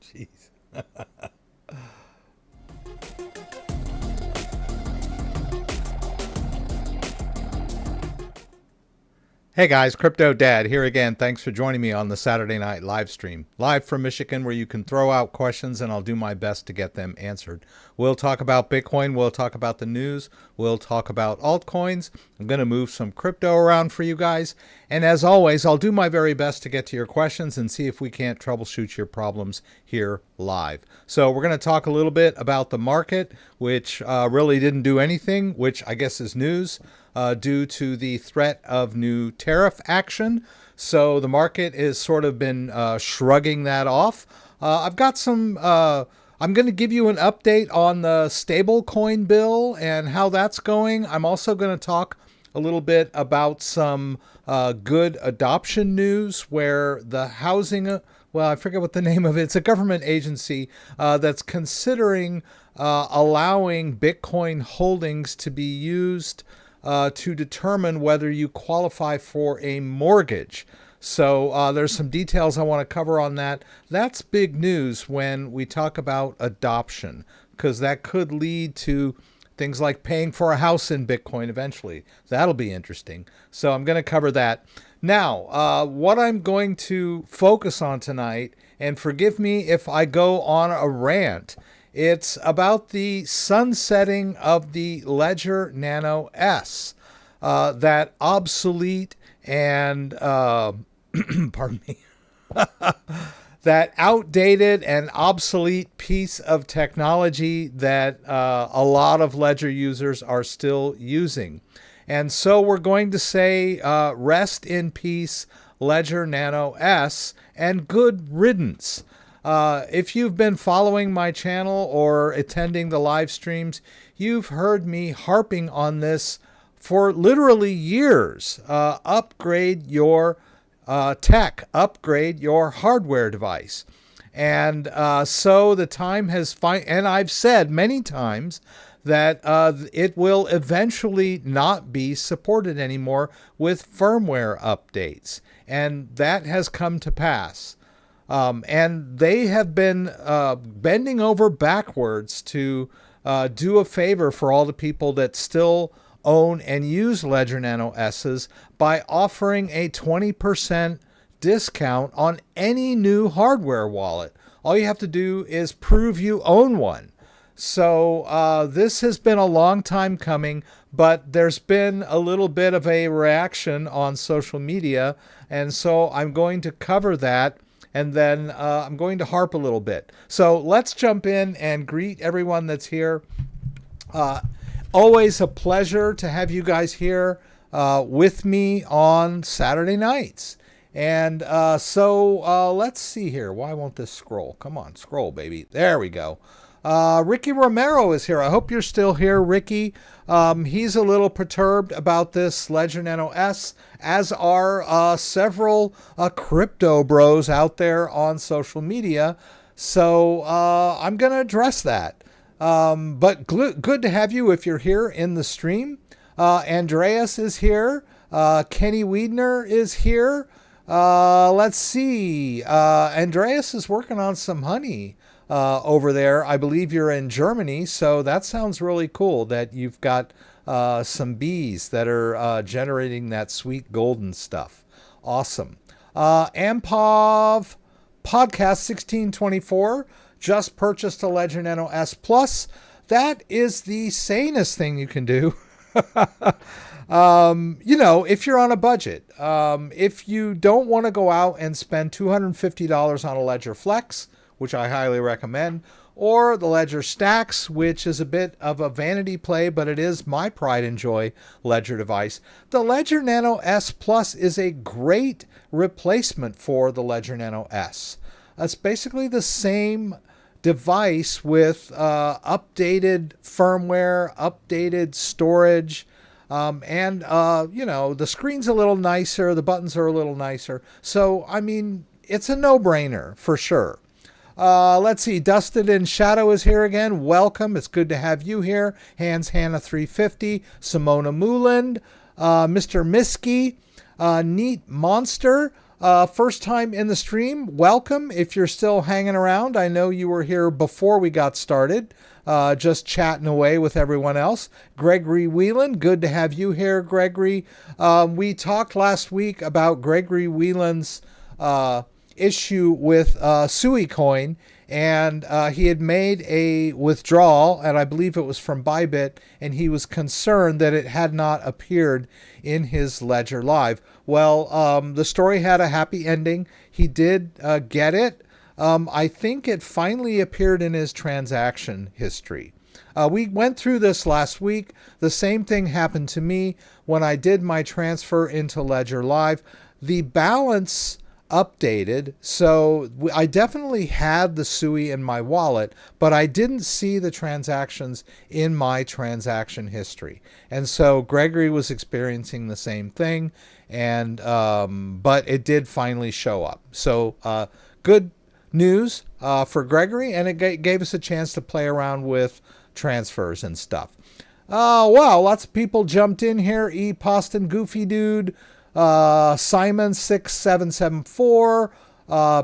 Jeez. Hey guys, CryptoDad here again. Thanks for joining me on the Saturday night live stream. Live from Michigan, where you can throw out questions and I'll do my best to get them answered. We'll talk about Bitcoin. We'll talk about the news. We'll talk about altcoins. I'm going to move some crypto around for you guys. And as always, I'll do my very best to get to your questions and see if we can't troubleshoot your problems here live. So we're going to talk a little bit about the market, which really didn't do anything, which I guess is news. Due to the threat of new tariff action. So the market has sort of been shrugging that off. I've got some, I'm going to give you an update on the stablecoin bill and how that's going. I'm also going to talk a little bit about some good adoption news where the housing, well, I forget what the name of it. It's a government agency that's considering allowing Bitcoin holdings to be used to determine whether you qualify for a mortgage. So there's some details I want to cover on that. That's big news when we talk about adoption, because that could lead to things like paying for a house in Bitcoin eventually. That'll be interesting. So I'm going to cover that. Now, what I'm going to focus on tonight, and forgive me if I go on a rant, it's about the sunsetting of the Ledger Nano S, that obsolete and, pardon me, that outdated and obsolete piece of technology that a lot of Ledger users are still using. And so we're going to say rest in peace, Ledger Nano S, and good riddance. If you've been following my channel or attending the live streams, you've heard me harping on this for literally years. Upgrade your tech, upgrade your hardware device. And so the time has and I've said many times that it will eventually not be supported anymore with firmware updates. And that has come to pass. And they have been bending over backwards to do a favor for all the people that still own and use Ledger Nano S's by offering a 20% discount on any new hardware wallet. All you have to do is prove you own one. So this has been a long time coming, but there's been a little bit of a reaction on social media. And so I'm going to cover that. And then I'm going to harp a little bit. So let's jump in and greet everyone that's here. Always a pleasure to have you guys here with me on Saturday nights. And so let's see here. Why won't this scroll? Come on, scroll, baby. There we go. Ricky Romero is here. I hope you're still here, Ricky. He's a little perturbed about this Ledger Nano S, as are several crypto bros out there on social media. So I'm going to address that. But good to have you if you're here in the stream. Andreas is here. Kenny Wiedner is here. Let's see. Andreas is working on some honey over there. I believe you're in Germany, so that sounds really cool that you've got some bees that are generating that sweet golden stuff. Awesome. Ampov Podcast 1624 just purchased a Ledger Nano S Plus. That is the sanest thing you can do. You know, if you're on a budget, if you don't want to go out and spend $250 on a Ledger Flex, which I highly recommend, or the Ledger Stacks, which is a bit of a vanity play, but it is my pride and joy Ledger device. The Ledger Nano S Plus is a great replacement for the Ledger Nano S. It's basically the same device with updated firmware, updated storage, and you know, the screen's a little nicer, the buttons are a little nicer. So, I mean, it's a no-brainer for sure. Let's see. Dusted in Shadow is here again. Welcome. It's good to have you here. Hans Hannah 350, Simona Mooland, Mr. Miski, Neat Monster. First time in the stream, welcome. If you're still hanging around, I know you were here before we got started, just chatting away with everyone else. Gregory Whelan, good to have you here, Gregory. We talked last week about Gregory Whelan's issue with SuiCoin, and he had made a withdrawal, and I believe it was from Bybit, and he was concerned that it had not appeared in his Ledger Live. Well, the story had a happy ending. He did get it. I think it finally appeared in his transaction history. We went through this last week. The same thing happened to me when I did my transfer into Ledger Live. The balance updated, so I definitely had the SUI in my wallet, but I didn't see the transactions in my transaction history. And so Gregory was experiencing the same thing, and but it did finally show up. So good news for Gregory, and it gave us a chance to play around with transfers and stuff. Wow, lots of people jumped in here. E. Poston, Goofy Dude, Simon 6774,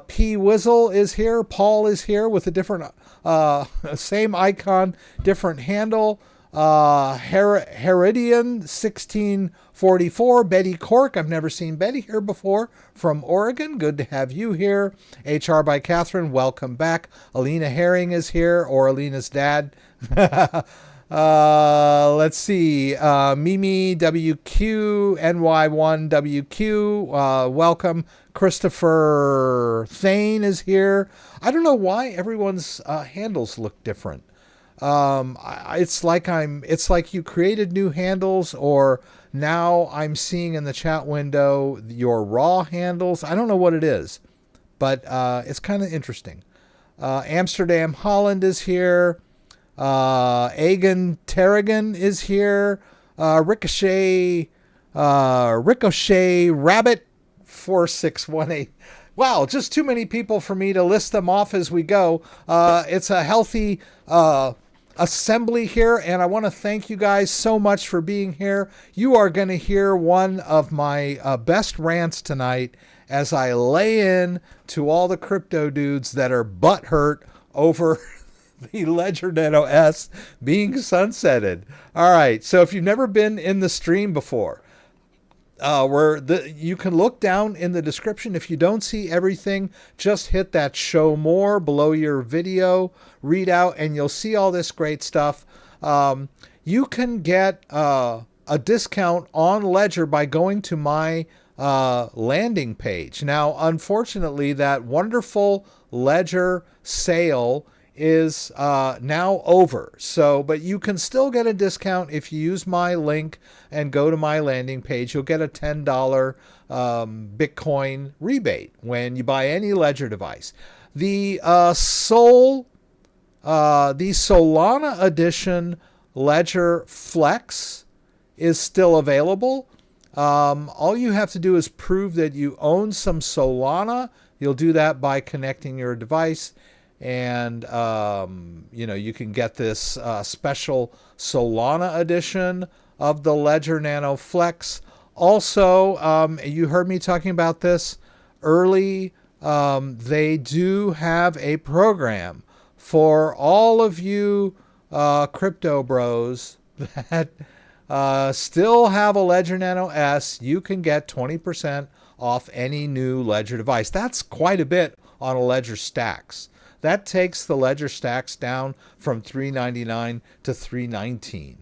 P Wizzle is here, Paul is here with a different same icon, different handle. Heridian 1644, Betty Cork, I've never seen Betty here before, from Oregon, good to have you here. HR by Catherine, welcome back. Alina Herring is here, or Alina's dad. Let's see. Mimi WQ, NY1WQ, welcome. Christopher Thane is here. I don't know why everyone's handles look different. It's like you created new handles, or now I'm seeing in the chat window your raw handles. I don't know what it is, but it's kind of interesting. Amsterdam Holland is here. Agan Tarragon is here. Ricochet Rabbit 4618. Wow, just too many people for me to list them off as we go. It's a healthy assembly here, and I want to thank you guys so much for being here. You are going to hear one of my best rants tonight as I lay in to all the crypto dudes that are butthurt over the Ledger Nano S being sunsetted. All right, so if you've never been in the stream before, you can look down in the description. If you don't see everything, just hit that show more below your video, read out, and you'll see all this great stuff. You can get a discount on Ledger by going to my landing page. Now, unfortunately, that wonderful Ledger sale is now over. So, but you can still get a discount if you use my link and go to my landing page. You'll get a $10 Bitcoin rebate when you buy any Ledger device. The Solana edition Ledger Flex is still available. All you have to do is prove that you own some Solana. You'll do that by connecting your device. And, you can get this special Solana edition of the Ledger Nano Flex. Also, you heard me talking about this early. They do have a program for all of you crypto bros that still have a Ledger Nano S. You can get 20% off any new Ledger device. That's quite a bit on a Ledger Stacks. That takes the Ledger Stacks down from $399 to $319.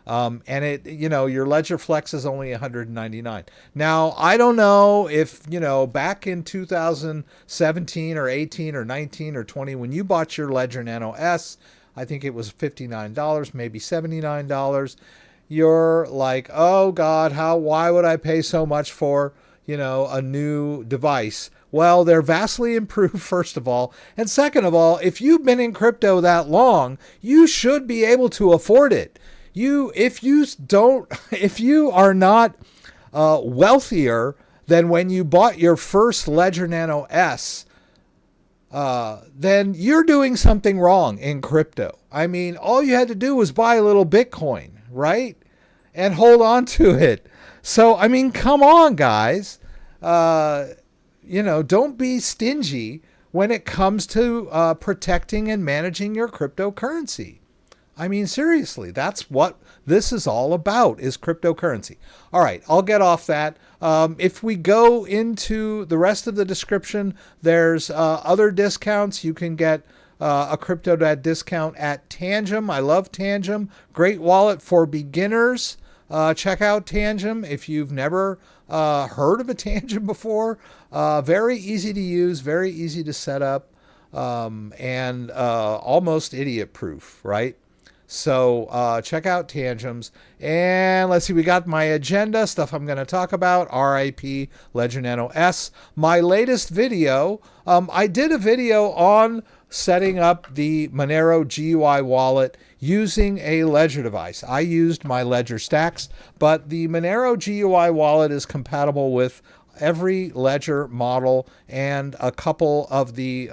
And your Ledger Flex is only $199. Now, I don't know if, back in 2017 or 18 or 19 or 20, when you bought your Ledger Nano S, I think it was $59, maybe $79. You're like, oh God, why would I pay so much for, a new device? Well, they're vastly improved, first of all. And second of all, if you've been in crypto that long, you should be able to afford it. If you are not wealthier than when you bought your first Ledger Nano S, then you're doing something wrong in crypto. I mean, all you had to do was buy a little Bitcoin, right? And hold on to it. So, I mean, come on, guys. don't be stingy when it comes to protecting and managing your cryptocurrency. I mean, seriously, that's what this is all about, is cryptocurrency. All right, I'll get off that. If we go into the rest of the description, there's other discounts. You can get a CryptoDad discount at Tangem. I love Tangem. Great wallet for beginners. Check out Tangem if you've never heard of a Tangem before. Very easy to use, very easy to set up, and almost idiot proof, right? So check out Tangems. And let's see, we got my agenda, stuff I'm going to talk about. RIP Ledger Nano S. My latest video, I did a video on setting up the Monero GUI wallet using a Ledger device. I used my Ledger stacks, but the Monero GUI wallet is compatible with every Ledger model and a couple of the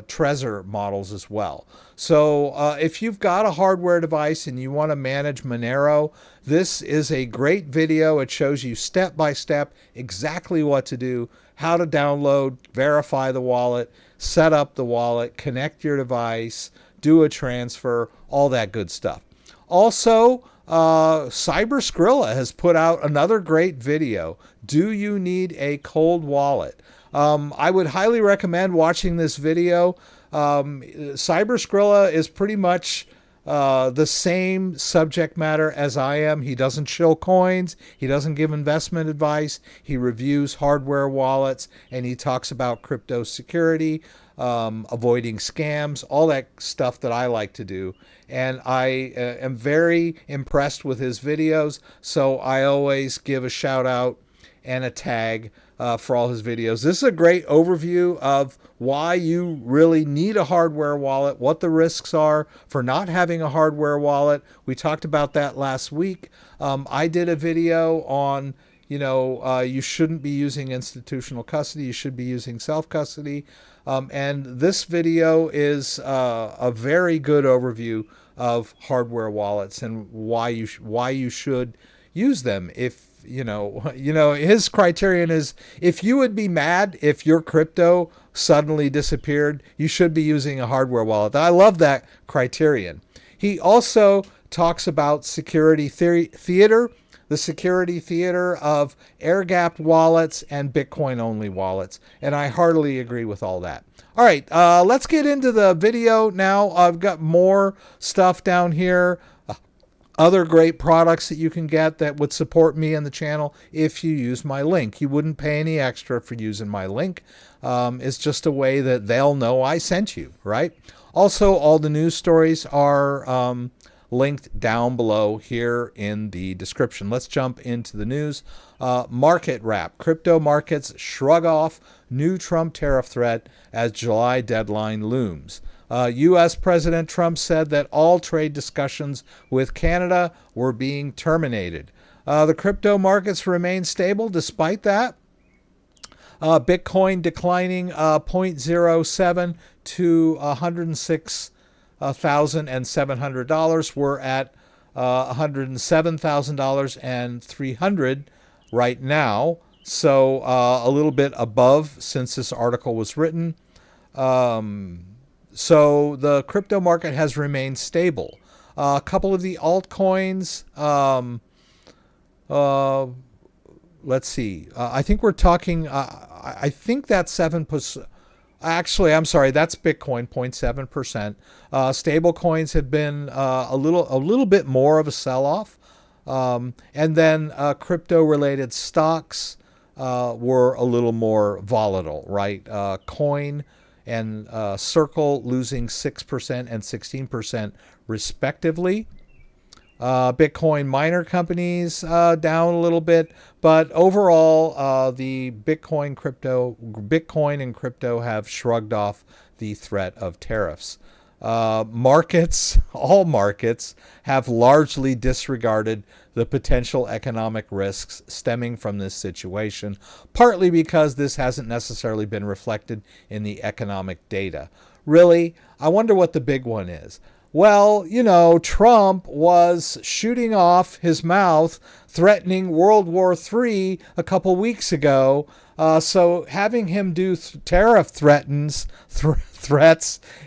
Trezor models as well. So if you've got a hardware device and you want to manage Monero, this is a great video. It shows you step by step exactly what to do, how to download, verify the wallet, set up the wallet, connect your device, do a transfer, all that good stuff. Also, Cyber Skrilla has put out another great video. Do you need a cold wallet? I would highly recommend watching this video. Cyber Skrilla is pretty much the same subject matter as I am. He doesn't shill coins. He doesn't give investment advice. He reviews hardware wallets, and he talks about crypto security, avoiding scams, all that stuff that I like to do. And I am very impressed with his videos, so I always give a shout out and a tag for all his videos. This is a great overview of why you really need a hardware wallet, what the risks are for not having a hardware wallet. We talked about that last week. I did a video on, you shouldn't be using institutional custody. You should be using self-custody. And this video is a very good overview of hardware wallets and why you should use them. If his criterion is, if you would be mad if your crypto suddenly disappeared, you should be using a hardware wallet. I love that criterion. He also talks about security theater, the security theater of air-gapped wallets and Bitcoin-only wallets, and I heartily agree with all that. All right, let's get into the video now. I've got more stuff down here. Other great products that you can get that would support me and the channel if you use my link. You wouldn't pay any extra for using my link. It's just a way that they'll know I sent you, right? Also, all the news stories are linked down below here in the description. Let's jump into the news. Market wrap. Crypto markets shrug off new Trump tariff threat as July deadline looms. U.S. President Trump said that all trade discussions with Canada were being terminated. The crypto markets remain stable despite that. Bitcoin declining 0.07 to $106,700. We're at $107,000 and $300 right now. So a little bit above since this article was written. So the crypto market has remained stable. A couple of the altcoins, let's see. I think we're talking, I think that's 7%. Actually, I'm sorry, that's Bitcoin, 0.7%. Stablecoins have been a little bit more of a sell-off. And then crypto-related stocks were a little more volatile, right? Coin and Circle losing 6% and 16% respectively. Bitcoin miner companies down a little bit, but overall the Bitcoin and crypto have shrugged off the threat of tariffs. Markets, all markets, have largely disregarded the potential economic risks stemming from this situation, partly because this hasn't necessarily been reflected in the economic data. Really, I wonder what the big one is. Well, Trump was shooting off his mouth, threatening World War III a couple weeks ago. So having him do tariff threats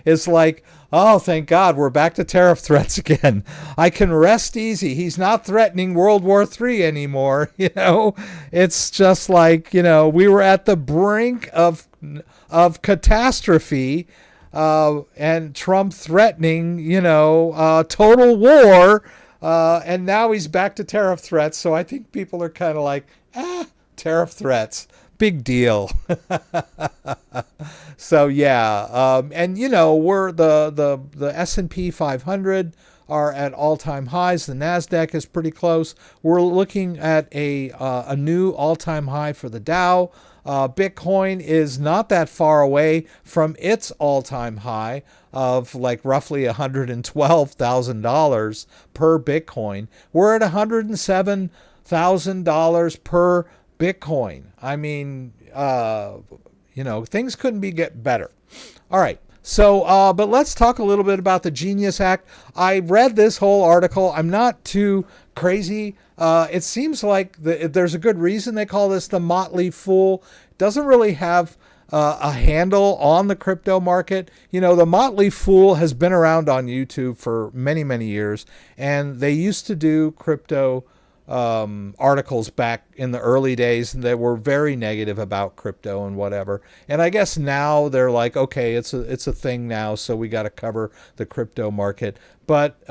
is like, oh, thank God, we're back to tariff threats again. I can rest easy. He's not threatening World War III anymore. It's just like, we were at the brink of catastrophe. And Trump threatening, total war. And now he's back to tariff threats. So I think people are kind of like, tariff threats. Big deal. So yeah, and we're the S&P 500 are at all-time highs. The Nasdaq is pretty close. We're looking at a new all-time high for the Dow. Bitcoin is not that far away from its all-time high of like roughly $112,000 per Bitcoin. We're at $107,000 per Bitcoin. I mean, things couldn't get better. All right. So, but let's talk a little bit about the Genius Act. I read this whole article. I'm not too crazy. It seems like there's a good reason they call this the Motley Fool. It doesn't really have a handle on the crypto market. The Motley Fool has been around on YouTube for many, many years, and they used to do crypto articles back in the early days that were very negative about crypto and whatever. And I guess now they're like, okay, it's a thing now, so we got to cover the crypto market. But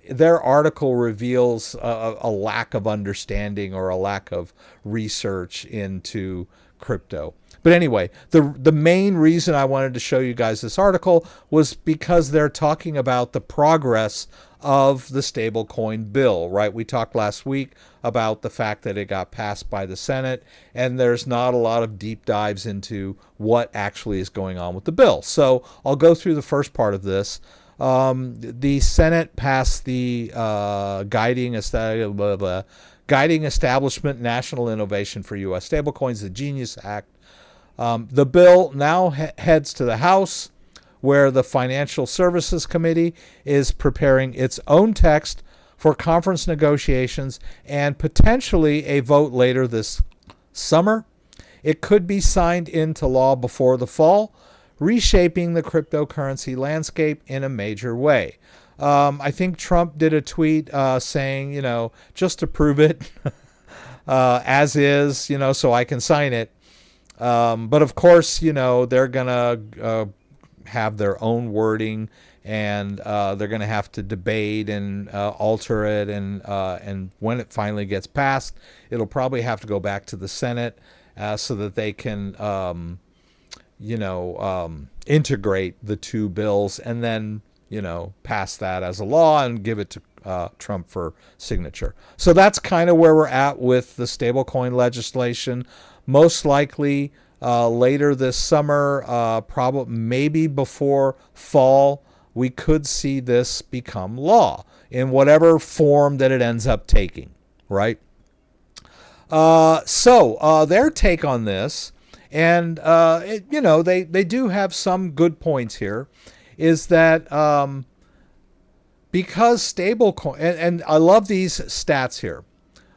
their article reveals a lack of understanding or a lack of research into crypto. But anyway, the main reason I wanted to show you guys this article was because they're talking about the progress of the stablecoin bill, right? We talked last week about the fact that it got passed by the Senate, and there's not a lot of deep dives into what actually is going on with the bill. So I'll go through the first part of this. The Senate passed the Guiding Establishment National Innovation for U.S. Stablecoins, the Genius Act. The bill now heads to the House, where the Financial Services Committee is preparing its own text for conference negotiations and potentially a vote later this summer. It could be signed into law before the fall, reshaping the cryptocurrency landscape in a major way. I think Trump did a tweet saying, just to prove it as is, so I can sign it. But of course, they're going to have their own wording, and they're going to have to debate and alter it, and when it finally gets passed, it'll probably have to go back to the Senate so that they can integrate the two bills and then pass that as a law and give it to Trump for signature. So that's kind of where we're at with the stablecoin legislation. Most likely later this summer, probably maybe before fall, we could see this become law in whatever form that it ends up taking, right? So their take on this, and they do have some good points here, is that because stablecoin, and I love these stats here.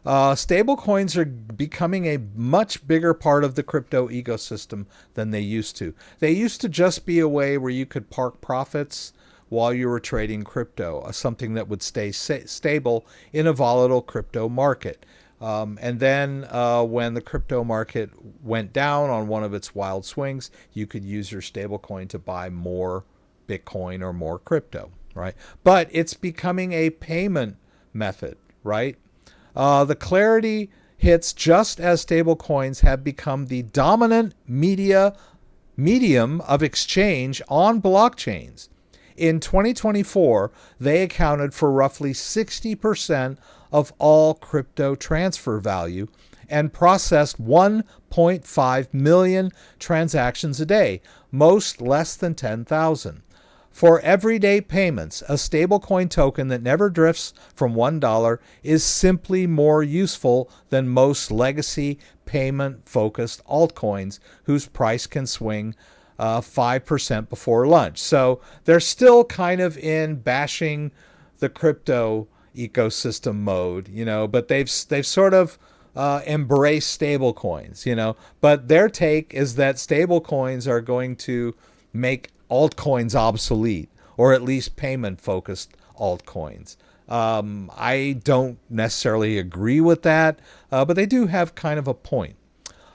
Stablecoins are becoming a much bigger part of the crypto ecosystem than they used to. They used to just be a way where you could park profits while you were trading crypto, something that would stay stable in a volatile crypto market. And then when the crypto market went down on one of its wild swings, you could use your stablecoin to buy more Bitcoin or more crypto, right? But it's becoming a payment method, right? The clarity hits just as stablecoins have become the dominant medium of exchange on blockchains. In 2024, they accounted for roughly 60% of all crypto transfer value and processed 1.5 million transactions a day, most less than 10,000. For everyday payments, a stablecoin token that never drifts from $1 is simply more useful than most legacy payment-focused altcoins whose price can swing 5% before lunch. So they're still kind of in bashing the crypto ecosystem mode, but they've sort of embraced stablecoins, but their take is that stablecoins are going to make altcoins obsolete, or at least payment focused altcoins. I don't necessarily agree with that, but they do have kind of a point.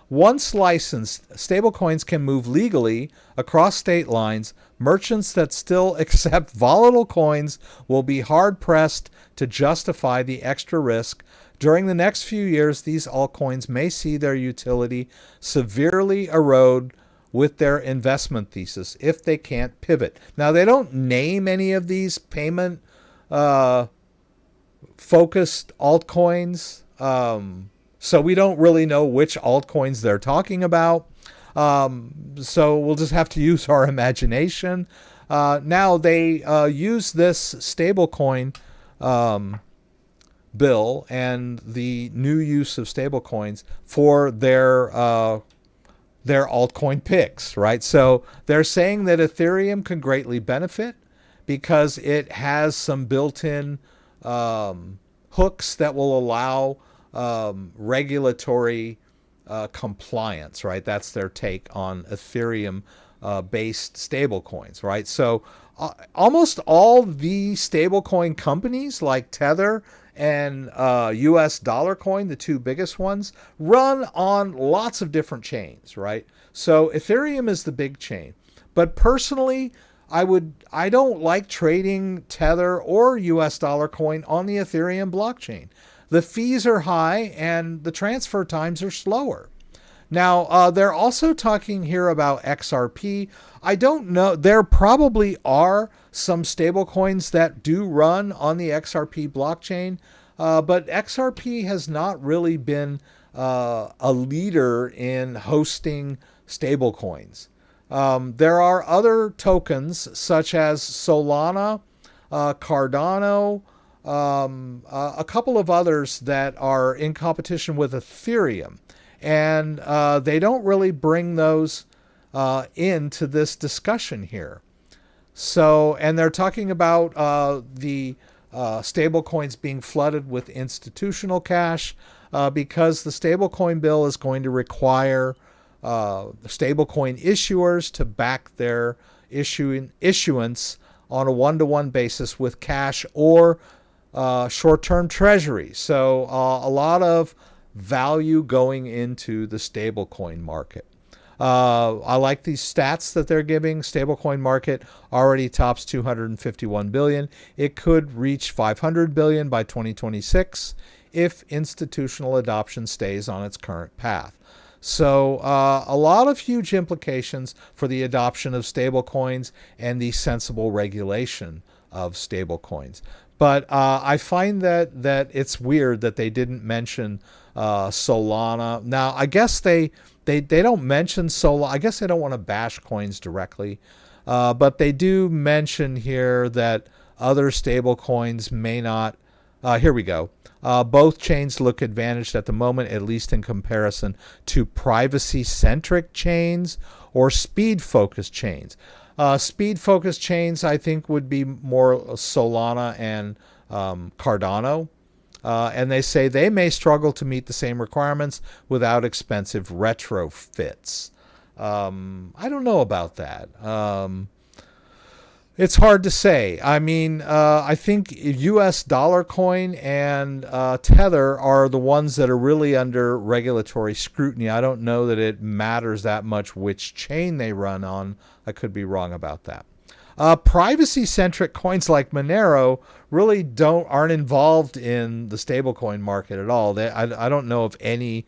Once licensed, stablecoins can move legally across state lines. Merchants that still accept volatile coins will be hard-pressed to justify the extra risk. During the next few years, these altcoins may see their utility severely erode with their investment thesis if they can't pivot. Now, they don't name any of these payment focused altcoins. So we don't really know which altcoins they're talking about. So we'll just have to use our imagination. Now they use this stablecoin bill and the new use of stablecoins for their altcoin picks, right? So they're saying that Ethereum can greatly benefit because it has some built-in hooks that will allow regulatory compliance, right? That's their take on Ethereum based stablecoins, right? So almost all the stablecoin companies like Tether and US Dollar Coin, the two biggest ones, run on lots of different chains, right? So Ethereum is the big chain. But personally, I don't like trading Tether or US Dollar Coin on the Ethereum blockchain. The fees are high and the transfer times are slower. Now, they're also talking here about XRP. I don't know. There probably are some stablecoins that do run on the XRP blockchain, but XRP has not really been a leader in hosting stablecoins. There are other tokens such as Solana, Cardano, a couple of others that are in competition with Ethereum. And they don't really bring those into this discussion here. So, and they're talking about the stablecoins being flooded with institutional cash because the stablecoin bill is going to require stablecoin issuers to back their issuance on a one-to-one basis with cash or short-term treasuries. So a lot of value going into the stablecoin market. I like these stats that they're giving. Stablecoin market already tops 251 billion. It could reach 500 billion by 2026 if institutional adoption stays on its current path. So a lot of huge implications for the adoption of stablecoins and the sensible regulation of stablecoins. But I find that it's weird that they didn't mention Solana. Now, I guess they don't mention Solana. I guess they don't want to bash coins directly. But they do mention here that other stable coins may not. Here we go. Both chains look advantaged at the moment, at least in comparison to privacy-centric chains or speed-focused chains. Speed-focused chains, I think, would be more Solana and Cardano. And they say they may struggle to meet the same requirements without expensive retrofits. I don't know about that. It's hard to say. I mean, I think US Dollar Coin and Tether are the ones that are really under regulatory scrutiny. I don't know that it matters that much which chain they run on. I could be wrong about that. Privacy-centric coins like Monero really aren't involved in the stablecoin market at all. I don't know of any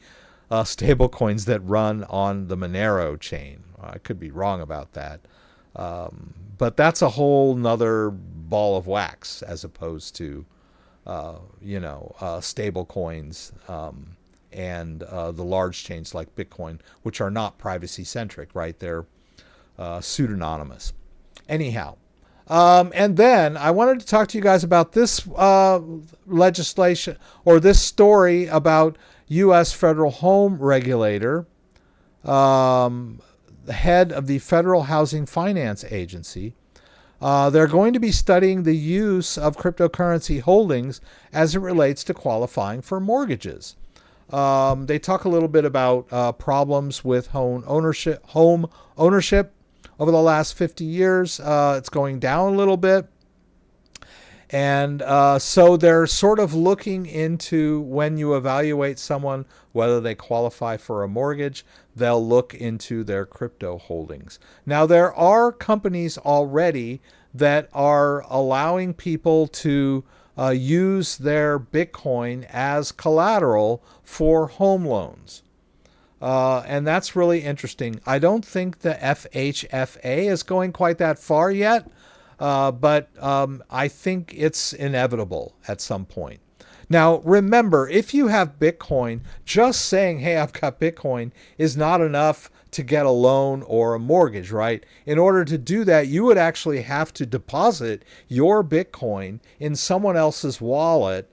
stablecoins that run on the Monero chain. I could be wrong about that. But that's a whole nother ball of wax as opposed to, stable coins and the large chains like Bitcoin, which are not privacy-centric, right? They're pseudonymous. Anyhow, and then I wanted to talk to you guys about this legislation or this story about U.S. federal home regulator. the head of the Federal Housing Finance Agency. They're going to be studying the use of cryptocurrency holdings as it relates to qualifying for mortgages. They talk a little bit about problems with home ownership over the last 50 years. It's going down a little bit. And so they're sort of looking into, when you evaluate someone, whether they qualify for a mortgage, they'll look into their crypto holdings. Now, there are companies already that are allowing people to use their Bitcoin as collateral for home loans. And that's really interesting. I don't think the FHFA is going quite that far yet. But I think it's inevitable at some point. Now, remember, if you have Bitcoin, just saying, hey, I've got Bitcoin is not enough to get a loan or a mortgage, right? In order to do that, you would actually have to deposit your Bitcoin in someone else's wallet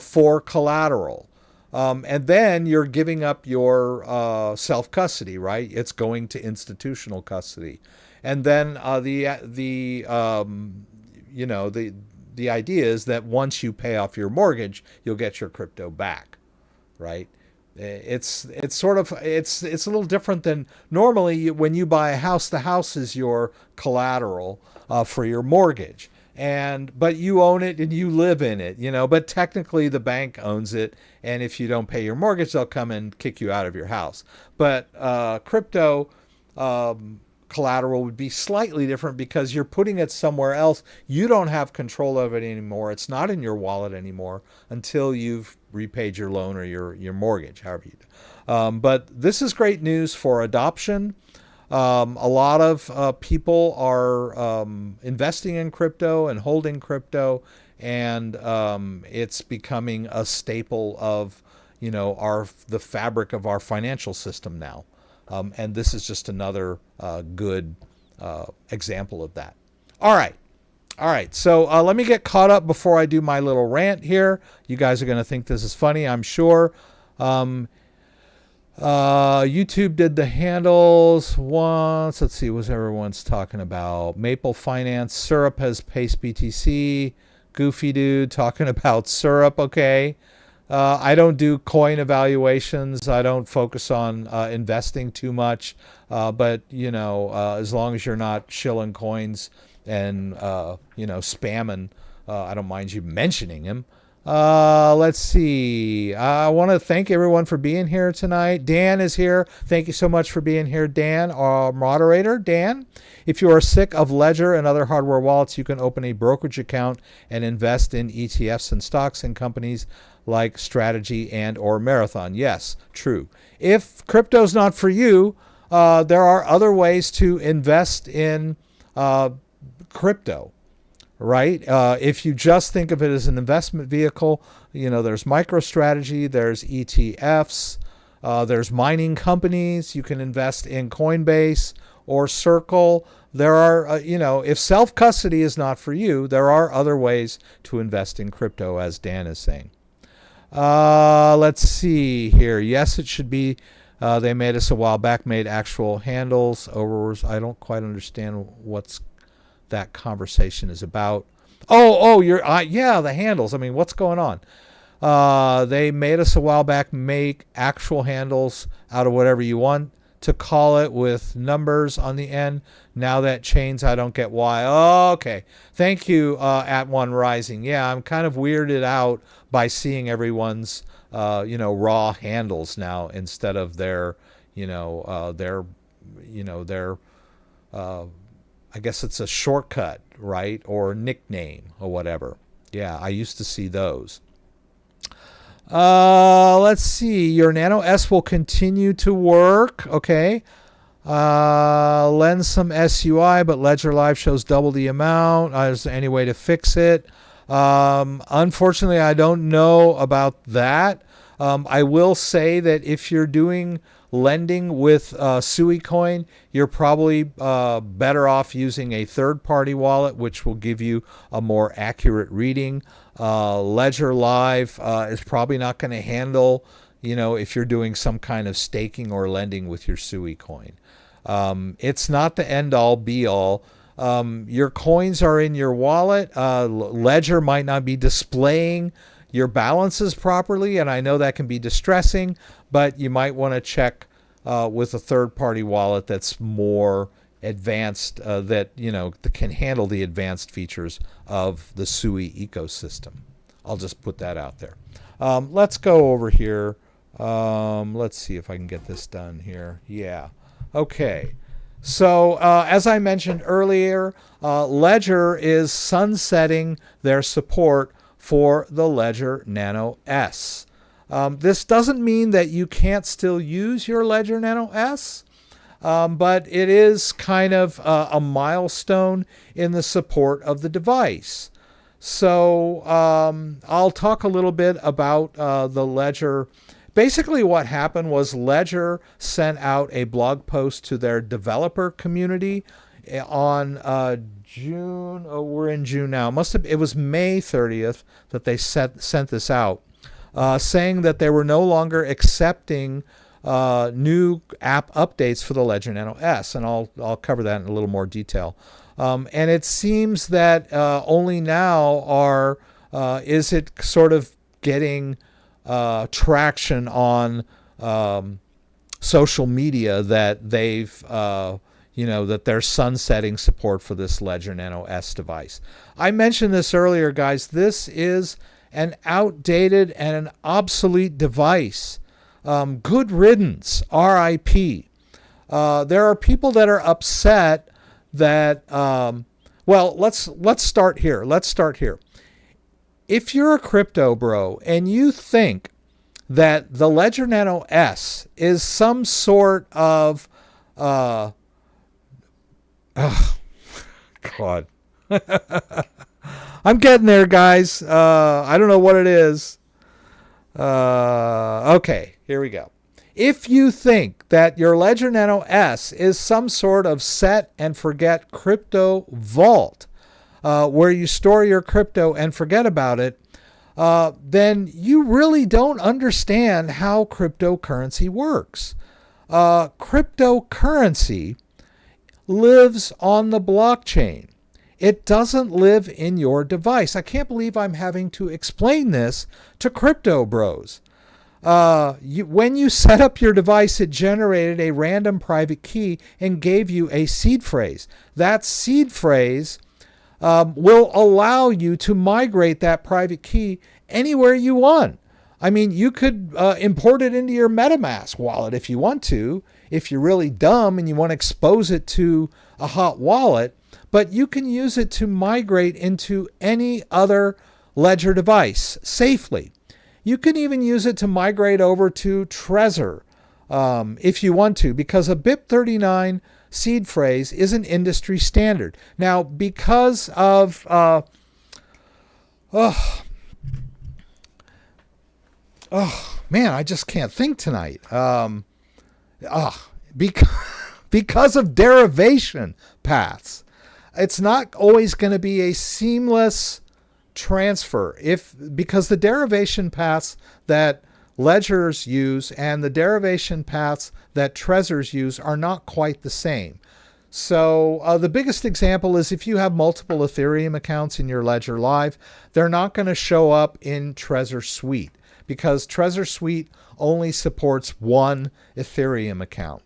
for collateral. And then you're giving up your self-custody, right? It's going to institutional custody. And then the idea is that once you pay off your mortgage, you'll get your crypto back, right? It's a little different than normally when you buy a house. The house is your collateral for your mortgage, but you own it and you live in it, But technically, the bank owns it, and if you don't pay your mortgage, they'll come and kick you out of your house. But crypto collateral would be slightly different because you're putting it somewhere else. You don't have control of it anymore. It's not in your wallet anymore until you've repaid your loan or your mortgage, however you do. But this is great news for adoption. A lot of people are investing in crypto and holding crypto, and it's becoming a staple of the fabric of our financial system now. And this is just another good example of that. All right. So let me get caught up before I do my little rant here. You guys are going to think this is funny, I'm sure. YouTube did the handles once. Let's see what everyone's talking about. Maple Finance. Syrup has Pace BTC. Goofy Dude talking about Syrup. Okay. I don't do coin evaluations. I don't focus on investing too much. But, as long as you're not shilling coins and, spamming, I don't mind you mentioning him. Let's see. I want to thank everyone for being here tonight. Dan is here. Thank you so much for being here, Dan, our moderator. Dan, if you are sick of Ledger and other hardware wallets, you can open a brokerage account and invest in ETFs and stocks and companies like Strategy and or Marathon. Yes, true. If crypto's not for you, there are other ways to invest in crypto, right? If you just think of it as an investment vehicle, there's MicroStrategy, there's ETFs, there's mining companies. You can invest in Coinbase or Circle. There are, if self-custody is not for you, there are other ways to invest in crypto, as Dan is saying. Let's see here. Yes, it should be. They made us a while back, made actual handles over. I don't quite understand what's that conversation is about. Oh, yeah, the handles. I mean, what's going on? They made us a while back make actual handles out of whatever you want to call it with numbers on the end. Now that chains, I don't get why. Oh, okay. Thank you, at One Rising. Yeah, I'm kind of weirded out by seeing everyone's, raw handles now instead of their, I guess it's a shortcut, right? Or nickname or whatever. Yeah, I used to see those. Let's see. Your Nano S will continue to work. Okay. Lend some SUI, but Ledger Live shows double the amount. Is there any way to fix it? Unfortunately, I don't know about that. I will say that if you're doing lending with SuiCoin, you're probably better off using a third-party wallet, which will give you a more accurate reading. Ledger Live is probably not going to handle, if you're doing some kind of staking or lending with your SuiCoin. It's not the end all be all. Your coins are in your wallet. Ledger might not be displaying your balances properly, and I know that can be distressing, but you might want to check with a third-party wallet that's more advanced, that can handle the advanced features of the SUI ecosystem. I'll just put that out there. Let's go over here. Let's see if I can get this done here. Yeah. Okay. So as I mentioned earlier, Ledger is sunsetting their support for the Ledger Nano S. This doesn't mean that you can't still use your Ledger Nano S, but it is kind of a milestone in the support of the device. So I'll talk a little bit about the Ledger. Basically what happened was Ledger sent out a blog post to their developer community on June. Oh, we're in June now. It was May 30th that they sent this out, saying that they were no longer accepting new app updates for the Ledger Nano S, and I'll cover that in a little more detail. And it seems that only now is it sort of getting traction on social media that that they're sunsetting support for this Ledger Nano S device. I mentioned this earlier, guys. This is an outdated and an obsolete device. Good riddance, RIP. There are people that are upset that, let's start here. If you're a crypto bro and you think that the Ledger Nano S is some sort of, God, I'm getting there, guys. I don't know what it is. Okay, here we go. If you think that your Ledger Nano S is some sort of set and forget crypto vault, where you store your crypto and forget about it, then you really don't understand how cryptocurrency works. Cryptocurrency lives on the blockchain. It doesn't live in your device. I can't believe I'm having to explain this to crypto bros. When you set up your device, it generated a random private key and gave you a seed phrase. That seed phrase will allow you to migrate that private key anywhere you want. I mean, you could import it into your MetaMask wallet if you want to, if you're really dumb and you want to expose it to a hot wallet, but you can use it to migrate into any other Ledger device safely. You can even use it to migrate over to Trezor if you want to, because a BIP39 seed phrase is an industry standard. Now, because of man, I just can't think tonight. Because of derivation paths, it's not always going to be a seamless transfer because the derivation paths that ledgers use and the derivation paths that Trezors use are not quite the same. So the biggest example is if you have multiple Ethereum accounts in your Ledger Live, they're not going to show up in Trezor Suite because Trezor Suite only supports one Ethereum account.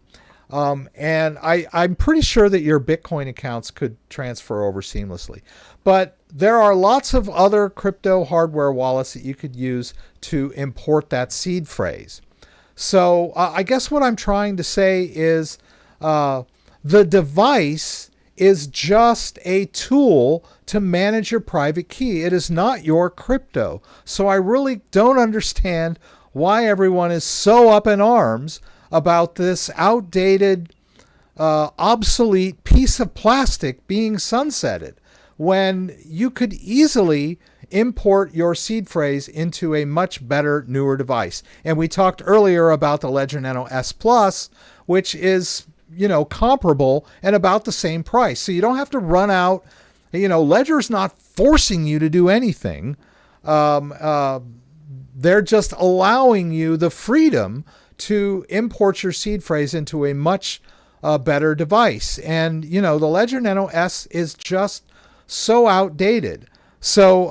And I'm pretty sure that your Bitcoin accounts could transfer over seamlessly. But there are lots of other crypto hardware wallets that you could use to import that seed phrase. So I guess what I'm trying to say is the device is just a tool to manage your private key. It is not your crypto. So I really don't understand why everyone is so up in arms about this outdated, obsolete piece of plastic being sunsetted when you could easily import your seed phrase into a much better, newer device. And we talked earlier about the Ledger Nano S Plus, which is, comparable and about the same price. So you don't have to run out, Ledger's not forcing you to do anything. They're just allowing you the freedom to import your seed phrase into a much a better device. And, you know, the Ledger Nano S is just so outdated. So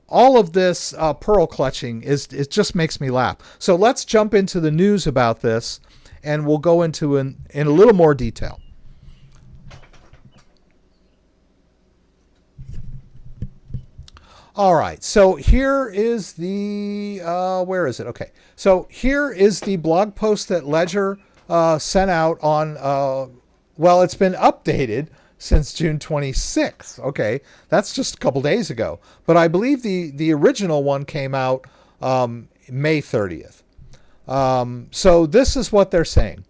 all of this pearl clutching it just makes me laugh. So let's jump into the news about this, and we'll go into in a little more detail. All right, so here is the, where is it? Okay, so here is the blog post that Ledger sent out on, well, it's been updated since June 26th. Okay, that's just a couple days ago. But I believe the original one came out May 30th. So this is what they're saying.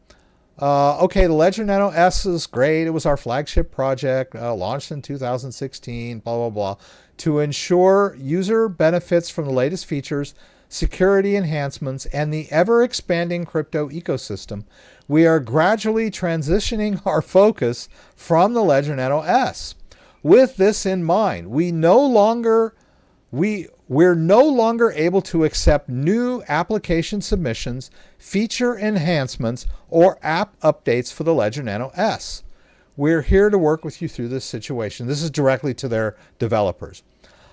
Okay, the Ledger Nano S is great. It was our flagship project, launched in 2016, blah, blah, blah. To ensure user benefits from the latest features, security enhancements, and the ever-expanding crypto ecosystem, we are gradually transitioning our focus from the Ledger Nano S. With this in mind, we're no longer able to accept new application submissions, feature enhancements, or app updates for the Ledger Nano S. We're here to work with you through this situation. This is directly to their developers.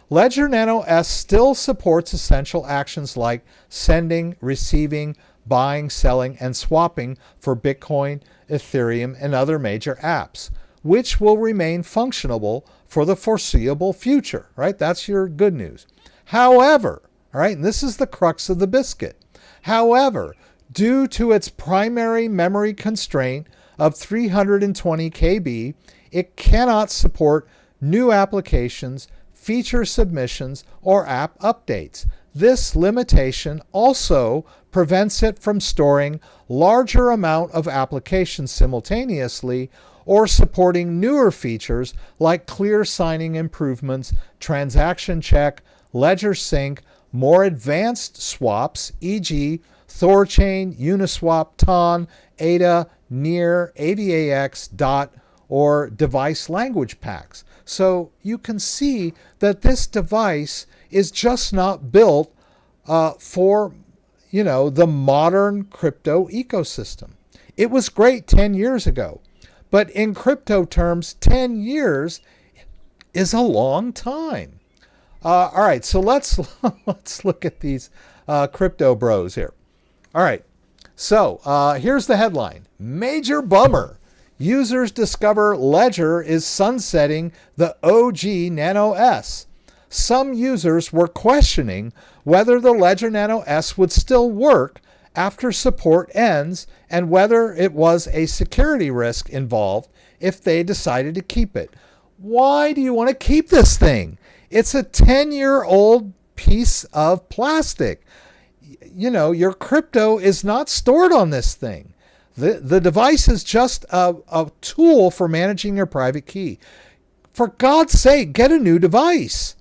Ledger Nano S still supports essential actions like sending, receiving, buying, selling, and swapping for Bitcoin, Ethereum, and other major apps, which will remain functional for the foreseeable future, right? That's your good news. However, all right, and this is the crux of the biscuit. However, due to its primary memory constraint of 320 KB, it cannot support new applications, feature submissions, or app updates. This limitation also prevents it from storing larger amount of applications simultaneously or supporting newer features like clear signing improvements, transaction check, ledger sync, more advanced swaps, e.g. Thorchain, Uniswap, TON, ADA, NEAR, AVAX, DOT, or device language packs. So you can see that this device is just not built for, you know, the modern crypto ecosystem. It was great 10 years ago, but in crypto terms, 10 years is a long time. All right, so let's look at these crypto bros here. All right, so here's the headline. Major bummer. Users discover Ledger is sunsetting the OG Nano S. Some users were questioning whether the Ledger Nano S would still work after support ends and whether it was a security risk involved if they decided to keep it. Why do you want to keep this thing? It's a 10-year-old piece of plastic. You know, your crypto is not stored on this thing. The device is just a tool for managing your private key. For God's sake, get a new device.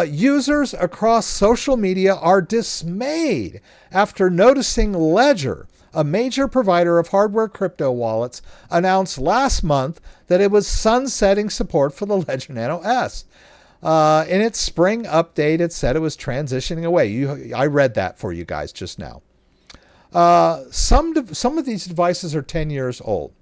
Users across social media are dismayed after noticing Ledger, a major provider of hardware crypto wallets, announced last month that it was sunsetting support for the Ledger Nano S. In its spring update, it said it was transitioning away. I read that for you guys just now. Some of these devices are 10 years old.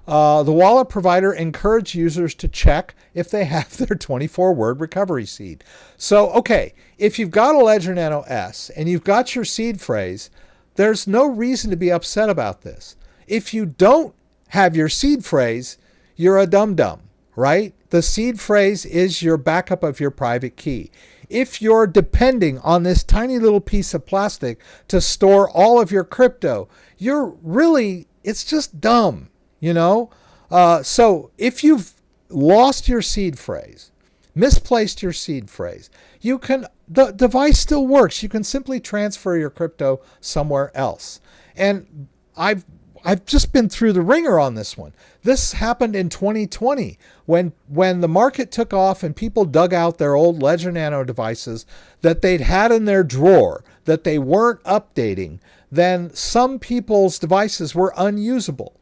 The wallet provider encouraged users to check if they have their 24-word recovery seed. So, okay, if you've got a Ledger Nano S and you've got your seed phrase, there's no reason to be upset about this. If you don't have your seed phrase, you're a dum-dum, right? The seed phrase is your backup of your private key. If you're depending on this tiny little piece of plastic to store all of your crypto, it's just dumb, you know? So if you've lost your seed phrase, misplaced your seed phrase, the device still works. You can simply transfer your crypto somewhere else. And I've just been through the ringer on this one. This happened in 2020 when the market took off and people dug out their old Ledger Nano devices that they'd had in their drawer that they weren't updating. Then some people's devices were unusable,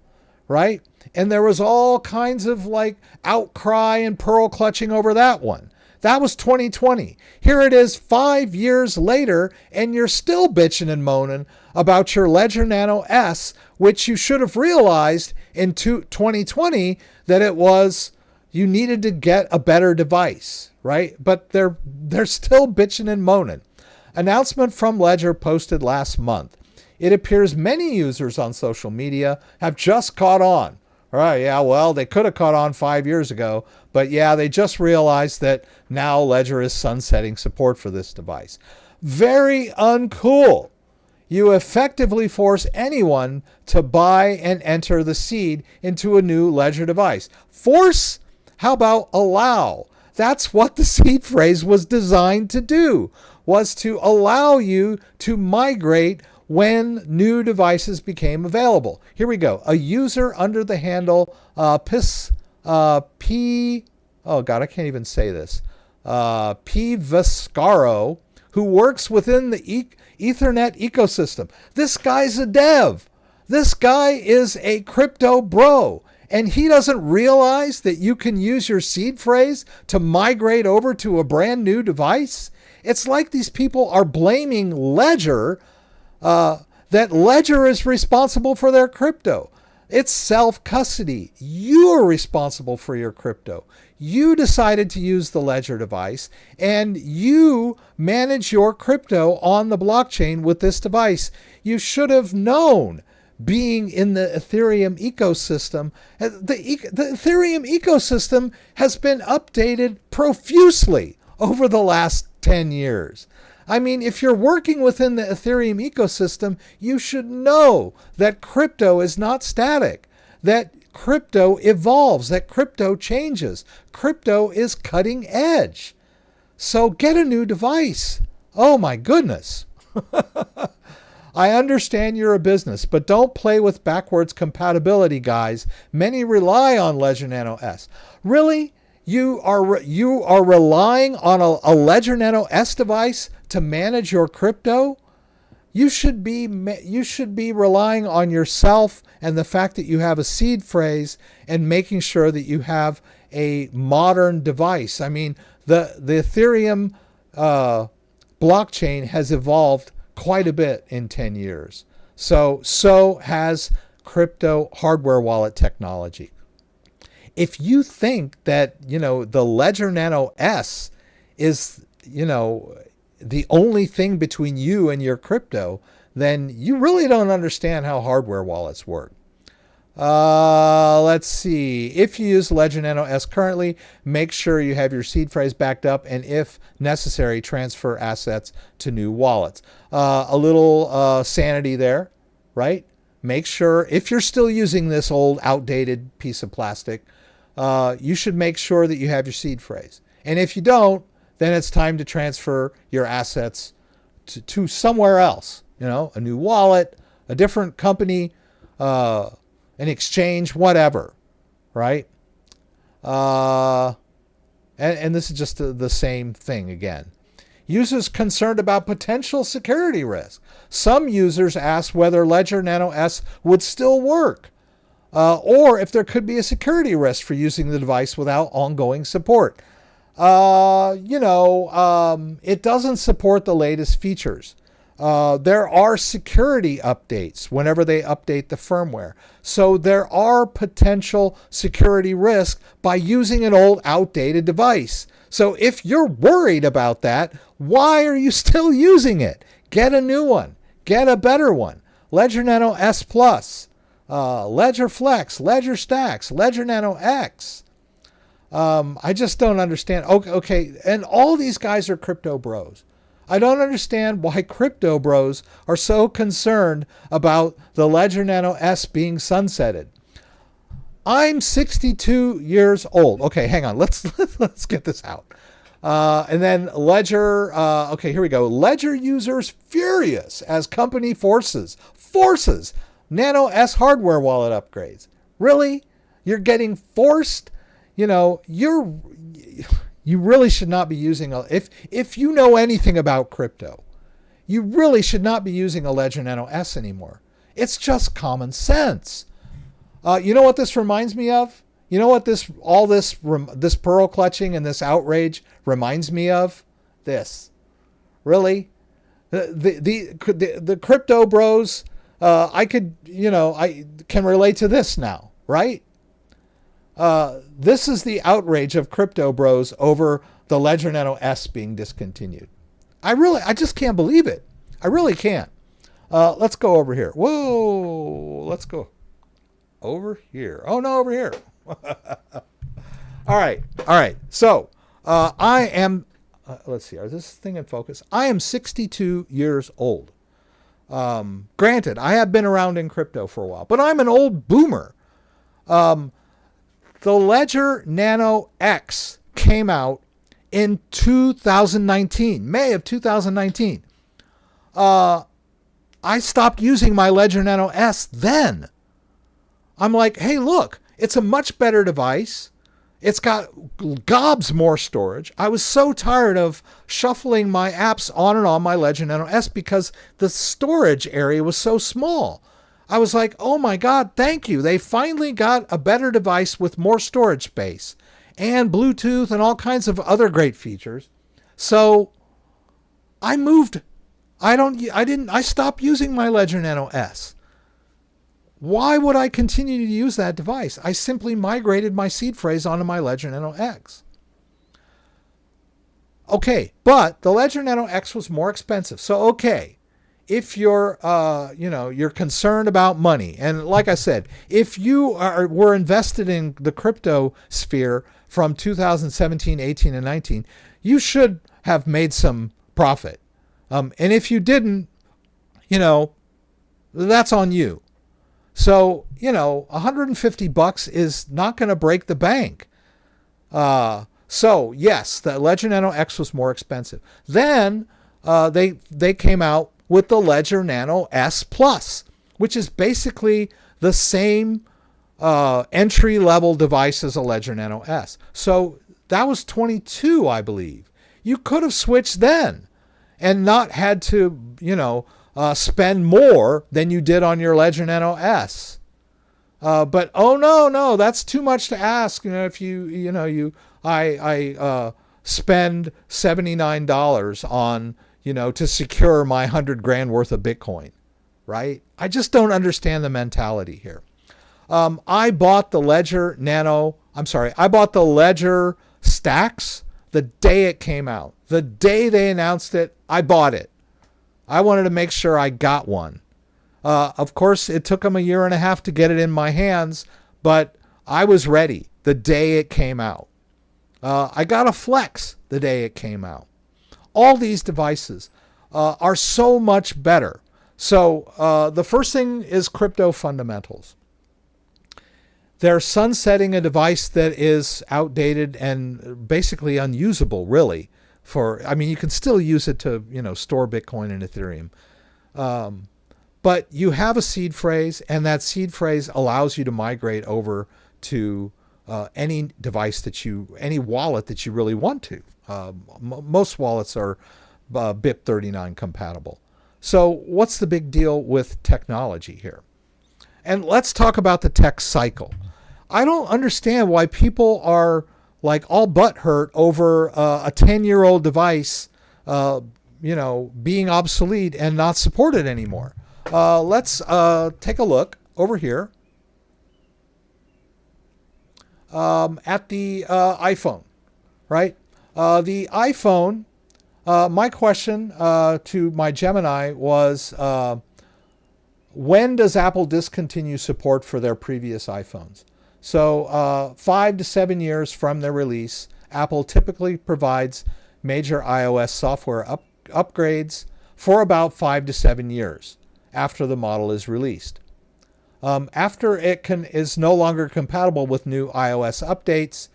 right? And there was all kinds of like outcry and pearl clutching over that one. That was 2020. Here it is 5 years later, and you're still bitching and moaning about your Ledger Nano S, which you should have realized in 2020 that it was, you needed to get a better device, right? But they're still bitching and moaning. Announcement from Ledger posted last month. It appears many users on social media have just caught on. All right, yeah, well, they could have caught on 5 years ago, but yeah, they just realized that now Ledger is sunsetting support for this device. Very uncool. You effectively force anyone to buy and enter the seed into a new Ledger device. Force? How about allow? That's what the seed phrase was designed to do, was to allow you to migrate when new devices became available. Here we go. A user under the handle P, oh God, I can't even say this, P Viscaro, who works within the Ethernet ecosystem. This guy's a dev. This guy is a crypto bro. And he doesn't realize that you can use your seed phrase to migrate over to a brand new device. It's like these people are blaming Ledger, that Ledger is responsible for their crypto. It's self-custody. You are responsible for your crypto. You decided to use the Ledger device, and you manage your crypto on the blockchain with this device. You should have known, being in the Ethereum ecosystem. The Ethereum ecosystem has been updated profusely over the last 10 years. I mean, if you're working within the Ethereum ecosystem, you should know that crypto is not static, that crypto evolves, that crypto changes. Crypto is cutting edge. So get a new device. Oh my goodness. I understand you're a business, but don't play with backwards compatibility, guys. Many rely on Ledger Nano S. Really? You are relying on a Ledger Nano S device to manage your crypto? You should be relying on yourself and the fact that you have a seed phrase and making sure that you have a modern device. I mean, the Ethereum blockchain has evolved quite a bit in 10 years. So has crypto hardware wallet technology. If you think that, the Ledger Nano S is, the only thing between you and your crypto, then you really don't understand how hardware wallets work. Let's see. If you use Ledger Nano S currently, make sure you have your seed phrase backed up, and if necessary, transfer assets to new wallets. A little sanity there, right? Make sure, if you're still using this old outdated piece of plastic, you should make sure that you have your seed phrase. And if you don't, then it's time to transfer your assets to somewhere else. A new wallet, a different company, an exchange, whatever, right? And this is just the same thing again. Users concerned about potential security risk. Some users asked whether Ledger Nano S would still work, or if there could be a security risk for using the device without ongoing support. It doesn't support the latest features. There are security updates whenever they update the firmware. So there are potential security risks by using an old outdated device. So if you're worried about that, why are you still using it? Get a new one. Get a better one. Ledger Nano S Plus, Ledger Flex, Ledger Stacks, Ledger Nano X. I just don't understand. Okay, and all these guys are crypto bros. I don't understand why crypto bros are so concerned about the Ledger Nano S being sunsetted. I'm 62 years old. Okay, hang on. Let's get this out. And then Ledger. Okay, here we go. Ledger users furious as company forces Nano S hardware wallet upgrades. Really? You're getting forced? You really should not be using if you know anything about crypto, you really should not be using a Ledger Nano S anymore. It's just common sense. You know what this reminds me of? You know what this pearl clutching and this outrage reminds me of? This. Really? The crypto bros, I can relate to this now, right? This is the outrage of crypto bros over the Ledger Nano S being discontinued. I just can't believe it. I really can't. Let's go over here. Whoa, let's go over here. Oh no, over here. All right. So, I am, let's see, is this thing in focus? I am 62 years old. Granted, I have been around in crypto for a while, but I'm an old boomer. The Ledger Nano X came out in 2019, May of 2019. I stopped using my Ledger Nano S then. I'm like, hey, look, it's a much better device. It's got gobs more storage. I was so tired of shuffling my apps on and on my Ledger Nano S because the storage area was so small. I was like, oh my God, thank you. They finally got a better device with more storage space and Bluetooth and all kinds of other great features. So I moved. I stopped using my Ledger Nano S. Why would I continue to use that device? I simply migrated my seed phrase onto my Ledger Nano X. Okay, but the Ledger Nano X was more expensive. So, okay, if you're, you're concerned about money, and like I said, if you were invested in the crypto sphere from 2017, 18, and 19, you should have made some profit. And if you didn't, that's on you. So, $150 is not going to break the bank. So yes, the Ledger Nano X was more expensive. Then they came out with the Ledger Nano S Plus, which is basically the same entry-level device as a Ledger Nano S. So that was 22, I believe. You could have switched then and not had to, spend more than you did on your Ledger Nano S. But oh no, that's too much to ask. If I spend $79 on, to secure my 100 grand worth of Bitcoin, right? I just don't understand the mentality here. I bought the Ledger Stacks the day it came out. The day they announced it, I bought it. I wanted to make sure I got one. Of course, it took them a year and a half to get it in my hands, but I was ready the day it came out. I got a Flex the day it came out. All these devices are so much better. So the first thing is crypto fundamentals. They're sunsetting a device that is outdated and basically unusable, really. You can still use it to, store Bitcoin and Ethereum. But you have a seed phrase, and that seed phrase allows you to migrate over to any device any wallet that you really want to. Most wallets are BIP39 compatible. So what's the big deal with technology here? And let's talk about the tech cycle. I don't understand why people are like all butthurt over a 10-year-old device, being obsolete and not supported anymore. Let's take a look over here at the iPhone, right? The iPhone, my question to my Gemini was, when does Apple discontinue support for their previous iPhones? So 5 to 7 years from their release, Apple typically provides major iOS software upgrades for about 5 to 7 years after the model is released. After it is no longer compatible with new iOS updates,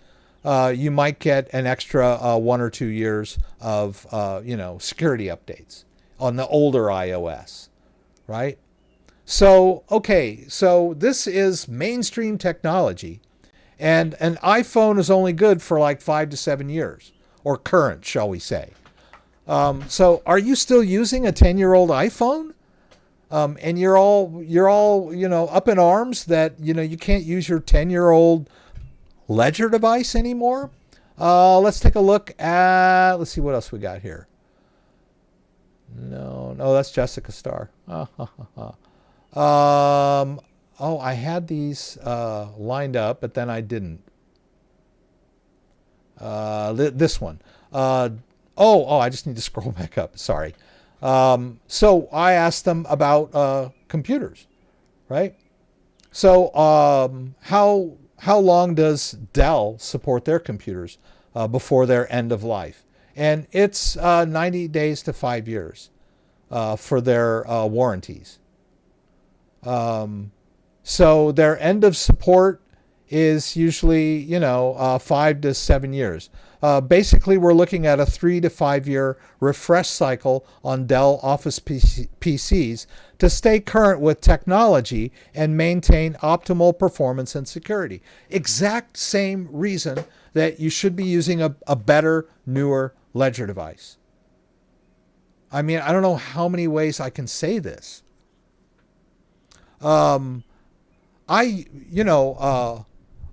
you might get an extra 1 or 2 years of security updates on the older iOS, right? So, okay, so this is mainstream technology, and an iPhone is only good for like 5 to 7 years, or current, shall we say. So are you still using a 10-year-old iPhone? And you're all, up in arms that, you can't use your 10-year-old ledger device anymore. Let's take a look at, let's see what else we got here. No, that's Jessica Starr. Oh, I had these lined up, but then I didn't. This one. I just need to scroll back up. Sorry. So I asked them about computers, right? So how long does Dell support their computers before their end of life? And it's 90 days to 5 years for their warranties. So their end of support is usually, 5 to 7 years. Basically, we're looking at a 3 to 5 year refresh cycle on Dell Office PCs to stay current with technology and maintain optimal performance and security. Exact same reason that you should be using a better, newer Ledger device. I mean, I don't know how many ways I can say this. I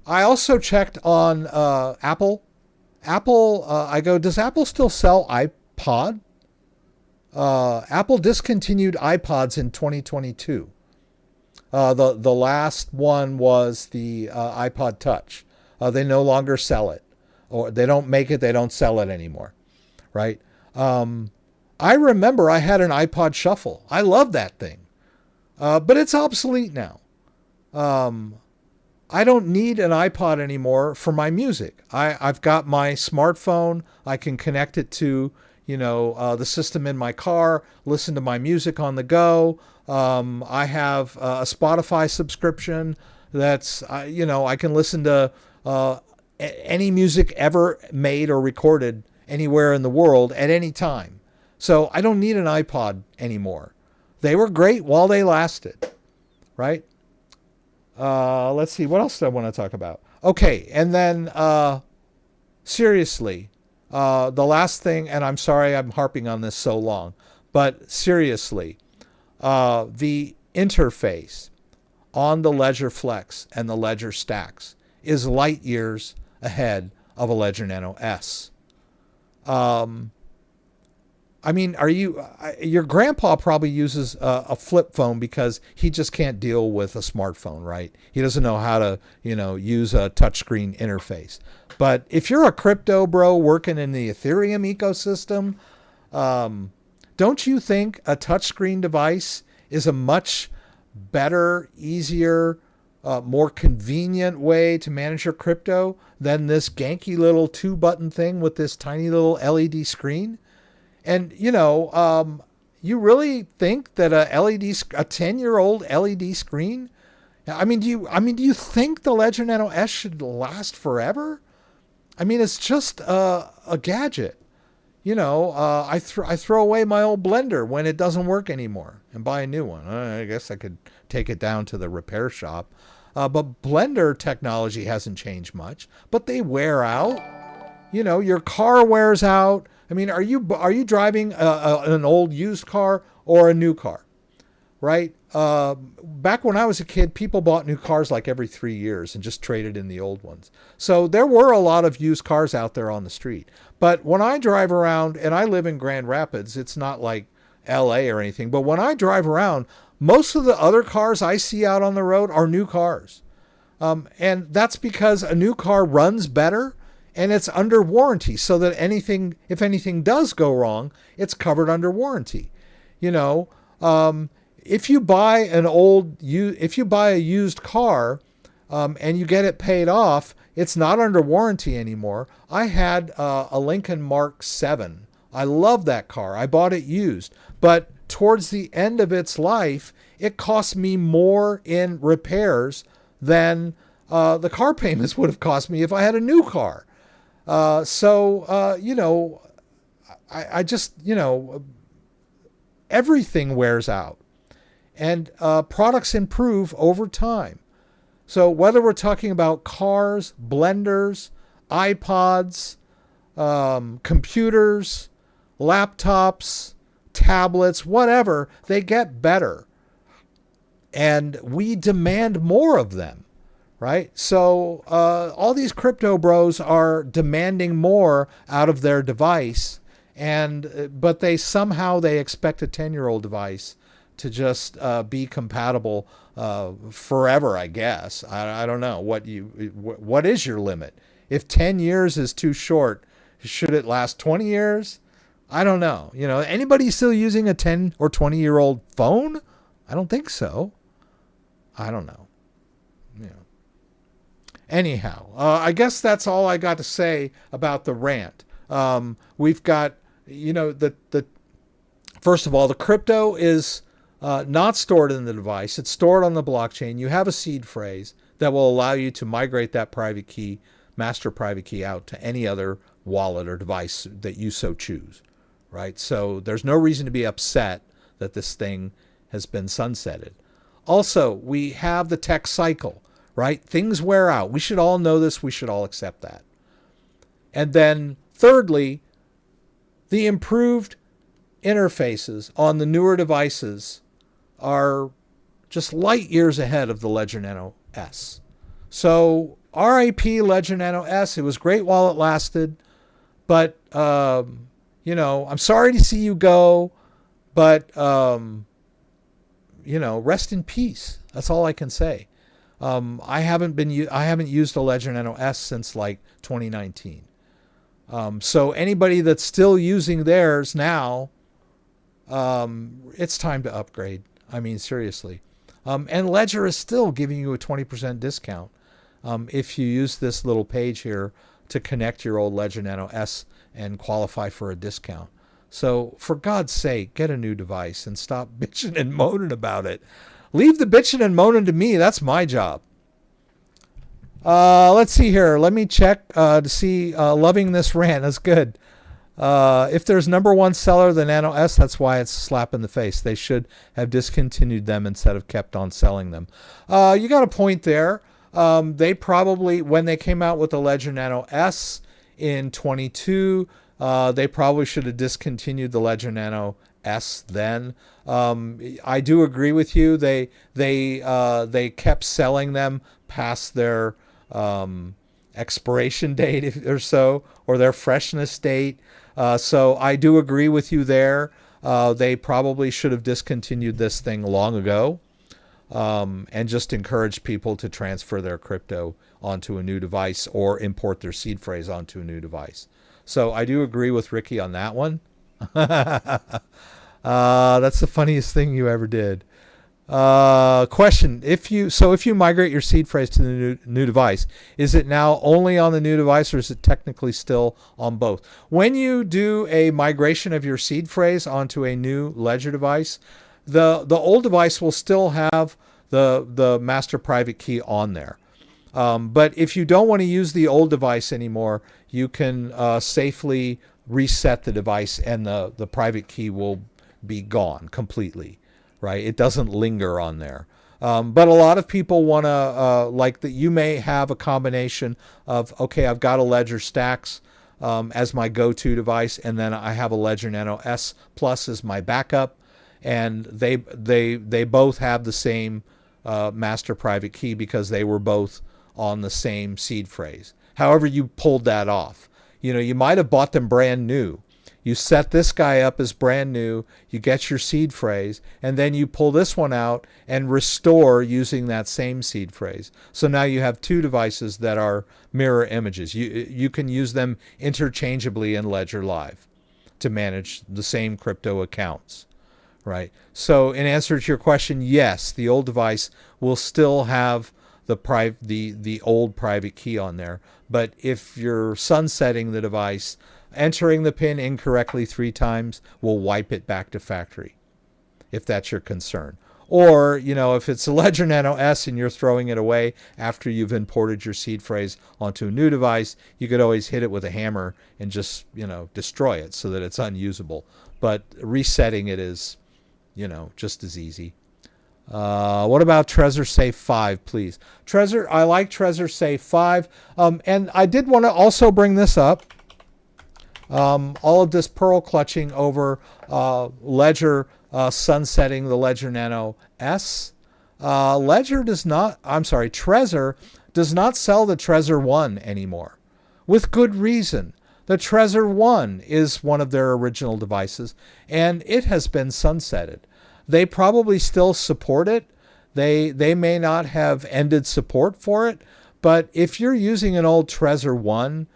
also checked on Apple. I go, does Apple still sell iPod? Apple discontinued iPods in 2022. The last one was the iPod Touch. They no longer sell it, or they don't make it. They don't sell it anymore, right? I remember I had an iPod Shuffle. I love that thing, but it's obsolete now. I don't need an iPod anymore for my music. I've got my smartphone. I can connect it to, the system in my car, listen to my music on the go. I have a Spotify subscription that's, I can listen to any music ever made or recorded anywhere in the world at any time. So I don't need an iPod anymore. They were great while they lasted, right? Let's see, what else do I want to talk about? Okay, and then seriously, the last thing, and I'm sorry I'm harping on this so long, but seriously, the interface on the Ledger Flex and the Ledger Stacks is light years ahead of a Ledger Nano S. I mean, your grandpa probably uses a flip phone because he just can't deal with a smartphone, right? He doesn't know how to, use a touchscreen interface. But if you're a crypto bro working in the Ethereum ecosystem, don't you think a touchscreen device is a much better, easier, more convenient way to manage your crypto than this ganky little 2-button thing with this tiny little LED screen? And, you really think that a 10-year-old LED screen? I mean, do you think the Ledger Nano S should last forever? I mean, it's just a gadget. I throw away my old blender when it doesn't work anymore and buy a new one. I guess I could take it down to the repair shop. But blender technology hasn't changed much, but they wear out. Your car wears out. I mean, are you driving an old used car or a new car, right? Back when I was a kid, people bought new cars like every 3 years and just traded in the old ones. So there were a lot of used cars out there on the street. But when I drive around, and I live in Grand Rapids, it's not like LA or anything, but when I drive around, most of the other cars I see out on the road are new cars. And that's because a new car runs better. And it's under warranty, so that if anything does go wrong, it's covered under warranty. If you buy a used car, and you get it paid off, it's not under warranty anymore. I had a Lincoln Mark 7. I love that car. I bought it used, but towards the end of its life, it cost me more in repairs than the car payments would have cost me if I had a new car. I just, everything wears out, and products improve over time. So whether we're talking about cars, blenders, iPods, computers, laptops, tablets, whatever, they get better. And we demand more of them, right? So all these crypto bros are demanding more out of their device, but they expect a 10-year-old device to just be compatible forever, I guess. I don't know what is your limit. If 10 years is too short, should it last 20 years? I don't know. Anybody still using a 10 or 20-year-old phone? I don't think so. I don't know. Anyhow, I guess that's all I got to say about the rant. We've got, first of all, the crypto is not stored in the device. It's stored on the blockchain. You have a seed phrase that will allow you to migrate that private key, master private key, out to any other wallet or device that you so choose, right? So there's no reason to be upset that this thing has been sunsetted. Also, we have the tech cycle, right? Things wear out. We should all know this. We should all accept that. And then thirdly, the improved interfaces on the newer devices are just light years ahead of the Ledger Nano S. So RIP Ledger Nano S. It was great while it lasted, but I'm sorry to see you go, but rest in peace. That's all I can say. I haven't used a Ledger Nano S since like 2019. So anybody that's still using theirs now, it's time to upgrade. I mean, seriously. And Ledger is still giving you a 20% discount if you use this little page here to connect your old Ledger Nano S and qualify for a discount. So for God's sake, get a new device and stop bitching and moaning about it. Leave the bitching and moaning to me. That's my job. Let's see here. Let me check to see. Loving this rant. That's good. If there's number one seller, the Nano S, that's why it's a slap in the face. They should have discontinued them instead of kept on selling them. You got a point there. They probably, when they came out with the Ledger Nano S in 22, they probably should have discontinued the Ledger Nano S then. I do agree with you. They kept selling them past their expiration date or so, or their freshness date. So I do agree with you there. They probably should have discontinued this thing long ago, and just encourage people to transfer their crypto onto a new device or import their seed phrase onto a new device. So I do agree with Ricky on that one. That's the funniest thing you ever did. Question: If you migrate your seed phrase to the new device, is it now only on the new device, or is it technically still on both? When you do a migration of your seed phrase onto a new Ledger device, the old device will still have the master private key on there. But if you don't want to use the old device anymore, you can safely reset the device, and the private key will be gone completely. Right? It doesn't linger on there. But a lot of people want to, like that you may have a combination of, okay, I've got a Ledger Stacks as my go-to device, and then I have a Ledger Nano S Plus as my backup, and they both have the same master private key because they were both on the same seed phrase. However you pulled that off. You might have bought them brand new. You set this guy up as brand new, you get your seed phrase, and then you pull this one out and restore using that same seed phrase. So now you have two devices that are mirror images. You can use them interchangeably in Ledger Live to manage the same crypto accounts, right? So in answer to your question, yes, the old device will still have the old private key on there. But if you're sunsetting the device, entering the PIN incorrectly 3 times will wipe it back to factory, if that's your concern. Or, if it's a Ledger Nano S and you're throwing it away after you've imported your seed phrase onto a new device, you could always hit it with a hammer and just, destroy it so that it's unusable. But resetting it is, just as easy. What about Trezor Safe 5, please? I like Trezor Safe 5. And I did want to also bring this up. All of this pearl clutching over Ledger sunsetting the Ledger Nano S. Trezor does not sell the Trezor 1 anymore, with good reason. The Trezor 1 is one of their original devices, and it has been sunsetted. They probably still support it. They may not have ended support for it, but if you're using an old Trezor 1,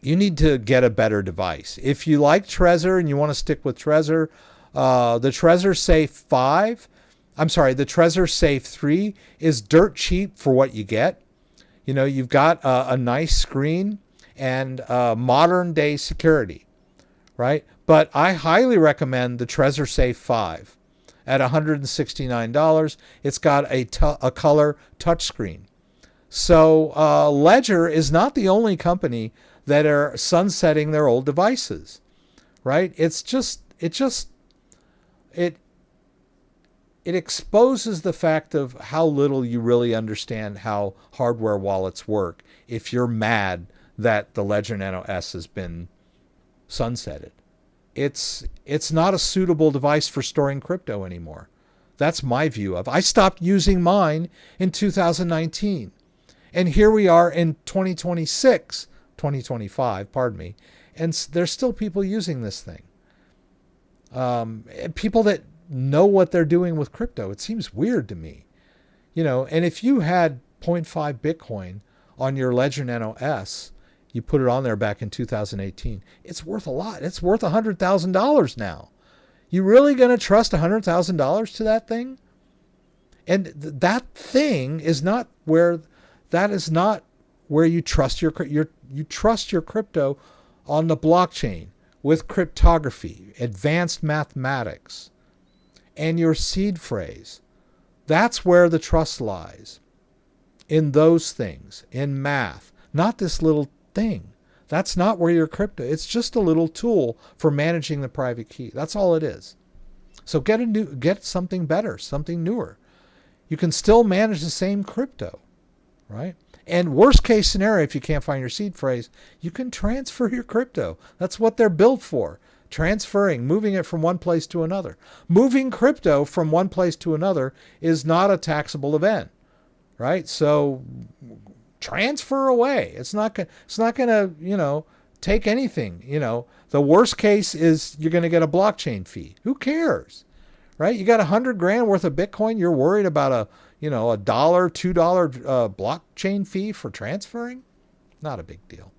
you need to get a better device. If you like Trezor and you want to stick with Trezor, the Trezor Safe 5, the Trezor Safe 3 is dirt cheap for what you get. You know, you've got a nice screen and modern day security, right? But I highly recommend the Trezor Safe 5 at $169. It's got a color touchscreen. So Ledger is not the only company that are sunsetting their old devices, right? It exposes the fact of how little you really understand how hardware wallets work if you're mad that the Ledger Nano S has been sunsetted. It's not a suitable device for storing crypto anymore. That's my view of it. I stopped using mine in 2019. And here we are in 2025, pardon me, and there's still people using this thing. People that know what they're doing with crypto. It seems weird to me. You know, and if you had 0.5 Bitcoin on your Ledger Nano S, you put it on there back in 2018, it's worth a lot. It's worth $100,000 now. You really going to trust $100,000 to that thing? And that thing is not where... That is not where you trust you trust your crypto on the blockchain with cryptography, advanced mathematics, and your seed phrase. That's where the trust lies. In those things, in math, not this little thing. That's not where your crypto. It's just a little tool for managing the private key. That's all it is. So get something better, something newer. You can still manage the same crypto. Right? And worst case scenario, if you can't find your seed phrase, you can transfer your crypto. That's what they're built for. Transferring, moving it from one place to another. Moving crypto from one place to another is not a taxable event, right? So transfer away. It's not going to, take anything. The worst case is you're going to get a blockchain fee. Who cares? Right? You got $100,000 worth of Bitcoin. You're worried about a $1, $2 blockchain fee for transferring? Not a big deal.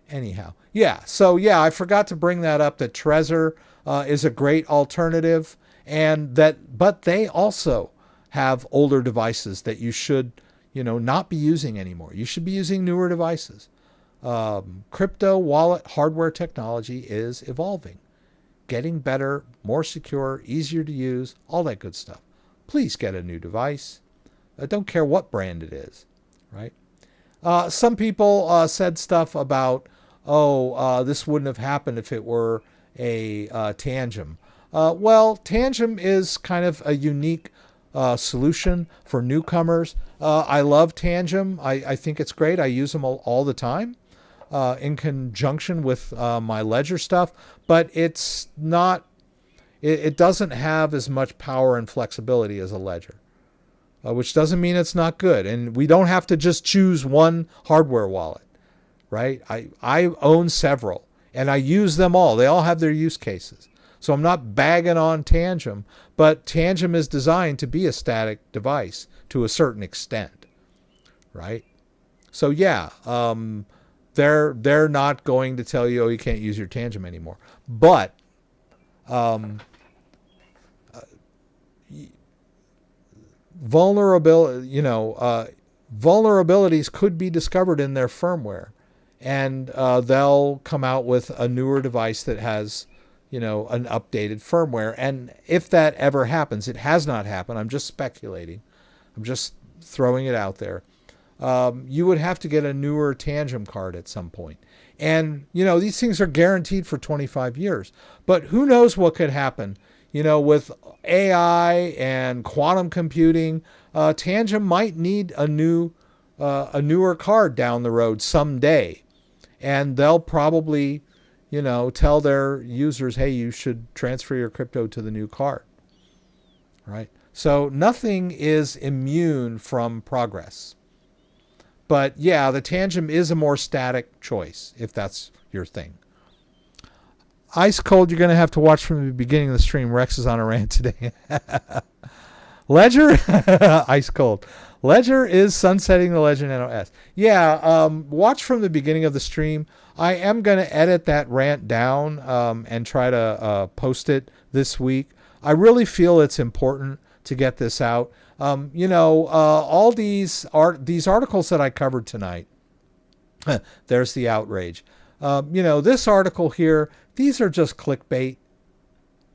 Anyhow, I forgot to bring that up, that Trezor is a great alternative, but they also have older devices that you should, not be using anymore. You should be using newer devices. Crypto wallet hardware technology is evolving, getting better, more secure, easier to use, all that good stuff. Please get a new device. I don't care what brand it is, right? Some people said stuff about, this wouldn't have happened if it were a Tangem. Well, Tangem is kind of a unique solution for newcomers. I love Tangem. I think it's great. I use them all the time in conjunction with my Ledger stuff, but it's not. It doesn't have as much power and flexibility as a Ledger. Which doesn't mean it's not good. And we don't have to just choose one hardware wallet, right? I own several, and I use them all. They all have their use cases. So I'm not bagging on Tangem, but Tangem is designed to be a static device to a certain extent, right? So they're not going to tell you, you can't use your Tangem anymore. But vulnerabilities could be discovered in their firmware, and they'll come out with a newer device that has, an updated firmware. And if that ever happens, it has not happened. I'm just speculating. I'm just throwing it out there. You would have to get a newer Tangem card at some point. And, these things are guaranteed for 25 years. But who knows what could happen? With AI and quantum computing, Tangem might need a newer card down the road someday. And they'll probably, tell their users, hey, you should transfer your crypto to the new card. Right? So nothing is immune from progress. But yeah, the Tangem is a more static choice if that's your thing. Ice cold, you're going to have to watch from the beginning of the stream. Rex is on a rant today. Ledger, ice cold. Ledger is sunsetting the Ledger Nano S. Yeah, watch from the beginning of the stream. I am going to edit that rant down and try to post it this week. I really feel it's important to get this out. All these articles that I covered tonight, there's the outrage. This article here, these are just clickbait.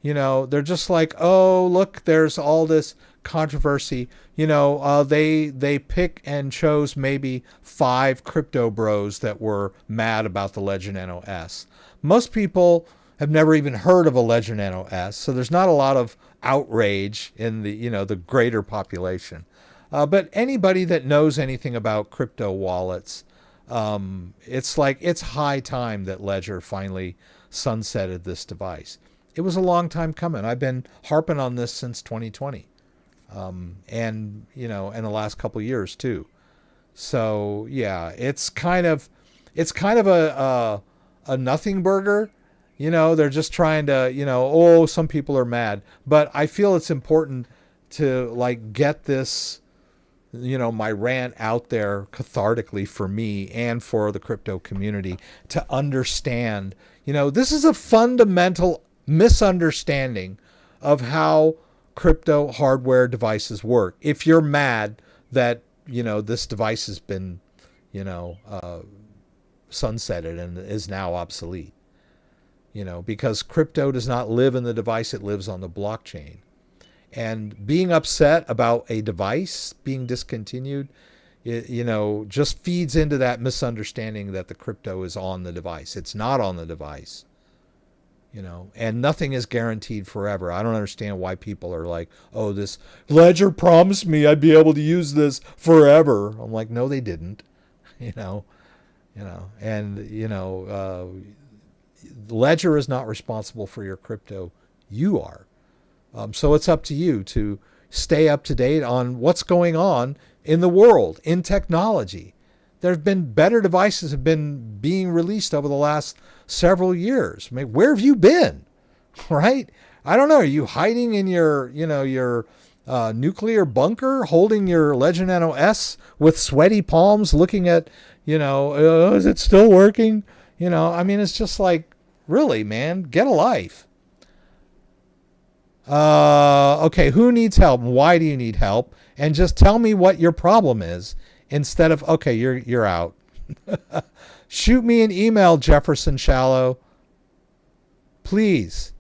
They're just like, oh, look, there's all this controversy. They pick and chose maybe 5 crypto bros that were mad about the Ledger Nano S. Most people have never even heard of a Ledger Nano S, so there's not a lot of outrage in the greater population. But anybody that knows anything about crypto wallets, it's high time that Ledger finally sunsetted this device. It was a long time coming. I've been harping on this since 2020, and the last couple of years too. So yeah, it's kind of a nothing burger. They're just trying to, some people are mad, but I feel it's important to get this, my rant out there cathartically for me and for the crypto community to understand, this is a fundamental misunderstanding of how crypto hardware devices work. If you're mad that, this device has been, sunsetted and is now obsolete, because crypto does not live in the device, it lives on the blockchain. And being upset about a device being discontinued, just feeds into that misunderstanding that the crypto is on the device. It's not on the device. And nothing is guaranteed forever. I don't understand why people are like, oh, this Ledger promised me I'd be able to use this forever. I'm like, no, they didn't, Ledger is not responsible for your crypto. You are. So it's up to you to stay up to date on what's going on in the world, in technology. There have been better devices have been being released over the last several years. I mean, where have you been? Right? I don't know. Are you hiding in your nuclear bunker, holding your Ledger Nano S with sweaty palms, looking at, is it still working? It's just like, really, man, get a life. Okay, who needs help? Why do you need help? And just tell me what your problem is. Instead of, okay, you're out. Shoot me an email, Jefferson Shallow. Please.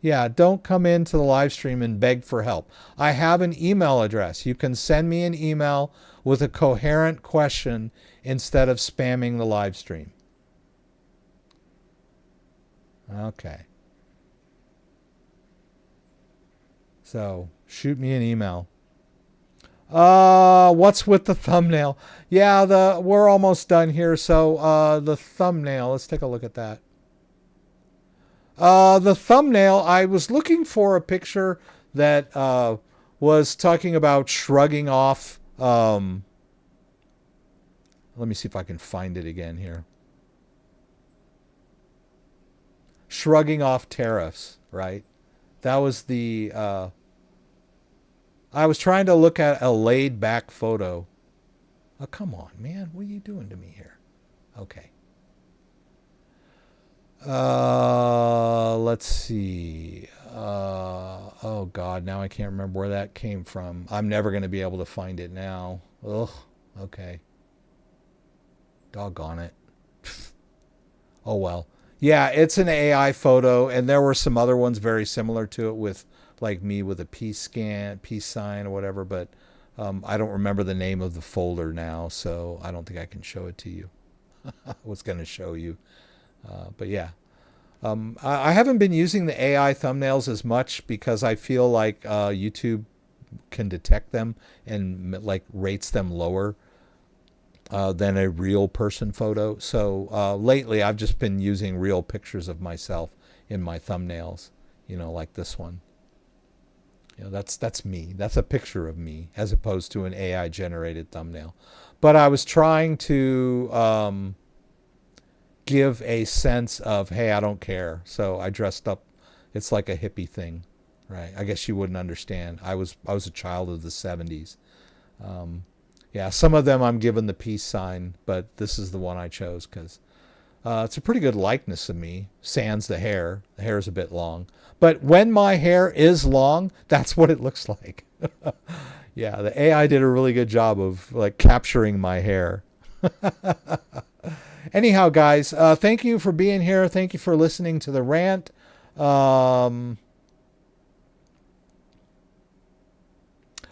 Yeah, don't come into the live stream and beg for help. I have an email address. You can send me an email with a coherent question instead of spamming the live stream. Okay. So, shoot me an email. What's with the thumbnail? Yeah, we're almost done here. So, the thumbnail, let's take a look at that. The thumbnail, I was looking for a picture that was talking about shrugging off. Let me see if I can find it again here. Shrugging off tariffs, right? That was the... I was trying to look at a laid back photo. Oh, come on, man. What are you doing to me here? Okay. Let's see. Oh, God. Now I can't remember where that came from. I'm never going to be able to find it now. Ugh. Okay. Doggone it. Oh, well. Yeah, it's an AI photo, and there were some other ones very similar to it with like me with a peace sign or whatever, but I don't remember the name of the folder now, so I don't think I can show it to you. I was going to show you, but yeah. I haven't been using the AI thumbnails as much because I feel like YouTube can detect them and like rates them lower than a real person photo. So lately I've just been using real pictures of myself in my thumbnails, like this one. You know, that's me. That's a picture of me as opposed to an AI generated thumbnail. But I was trying to give a sense of, hey, I don't care. So I dressed up. It's like a hippie thing, right? I guess you wouldn't understand. I was a child of the 70s. Yeah, some of them I'm given the peace sign, but this is the one I chose because it's a pretty good likeness of me, sans the hair. The hair is a bit long. But when my hair is long, that's what it looks like. Yeah, the AI did a really good job of like capturing my hair. Anyhow, guys, thank you for being here. Thank you for listening to the rant.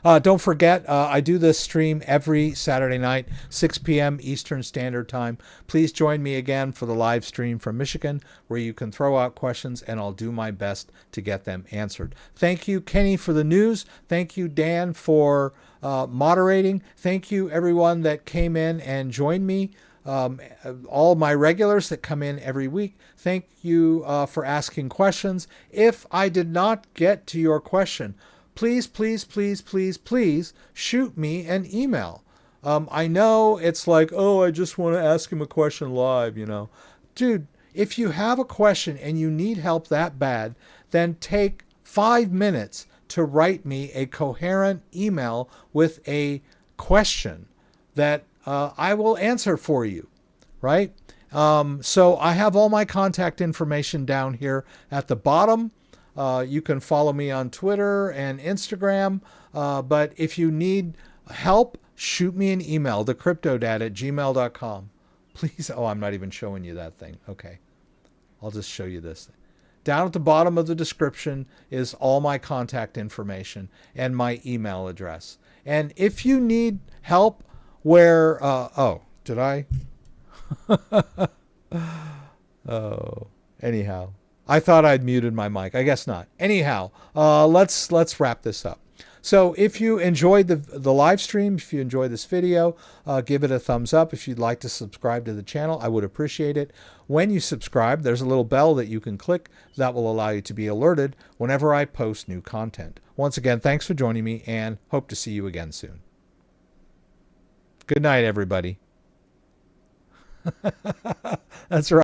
Don't forget, I do this stream every Saturday night, 6 p.m. Eastern Standard Time. Please join me again for the live stream from Michigan, where you can throw out questions, and I'll do my best to get them answered. Thank you, Kenny, for the news. Thank you, Dan, for moderating. Thank you, everyone that came in and joined me. All my regulars that come in every week, thank you for asking questions. If I did not get to your question, please, please, please, please, please shoot me an email. I know it's like, oh, I just want to ask him a question live, you know. Dude, if you have a question and you need help that bad, then take 5 minutes to write me a coherent email with a question that I will answer for you, right? So I have all my contact information down here at the bottom. You can follow me on Twitter and Instagram. But if you need help, shoot me an email, thecryptodad@gmail.com. Please. Oh, I'm not even showing you that thing. Okay. I'll just show you this thing. Down at the bottom of the description is all my contact information and my email address. And if you need help where, oh, did I? Oh, anyhow. I thought I'd muted my mic. I guess not. Anyhow, let's wrap this up. So if you enjoyed the live stream, if you enjoyed this video, give it a thumbs up. If you'd like to subscribe to the channel, I would appreciate it. When you subscribe, there's a little bell that you can click that will allow you to be alerted whenever I post new content. Once again, thanks for joining me and hope to see you again soon. Good night, everybody. That's right.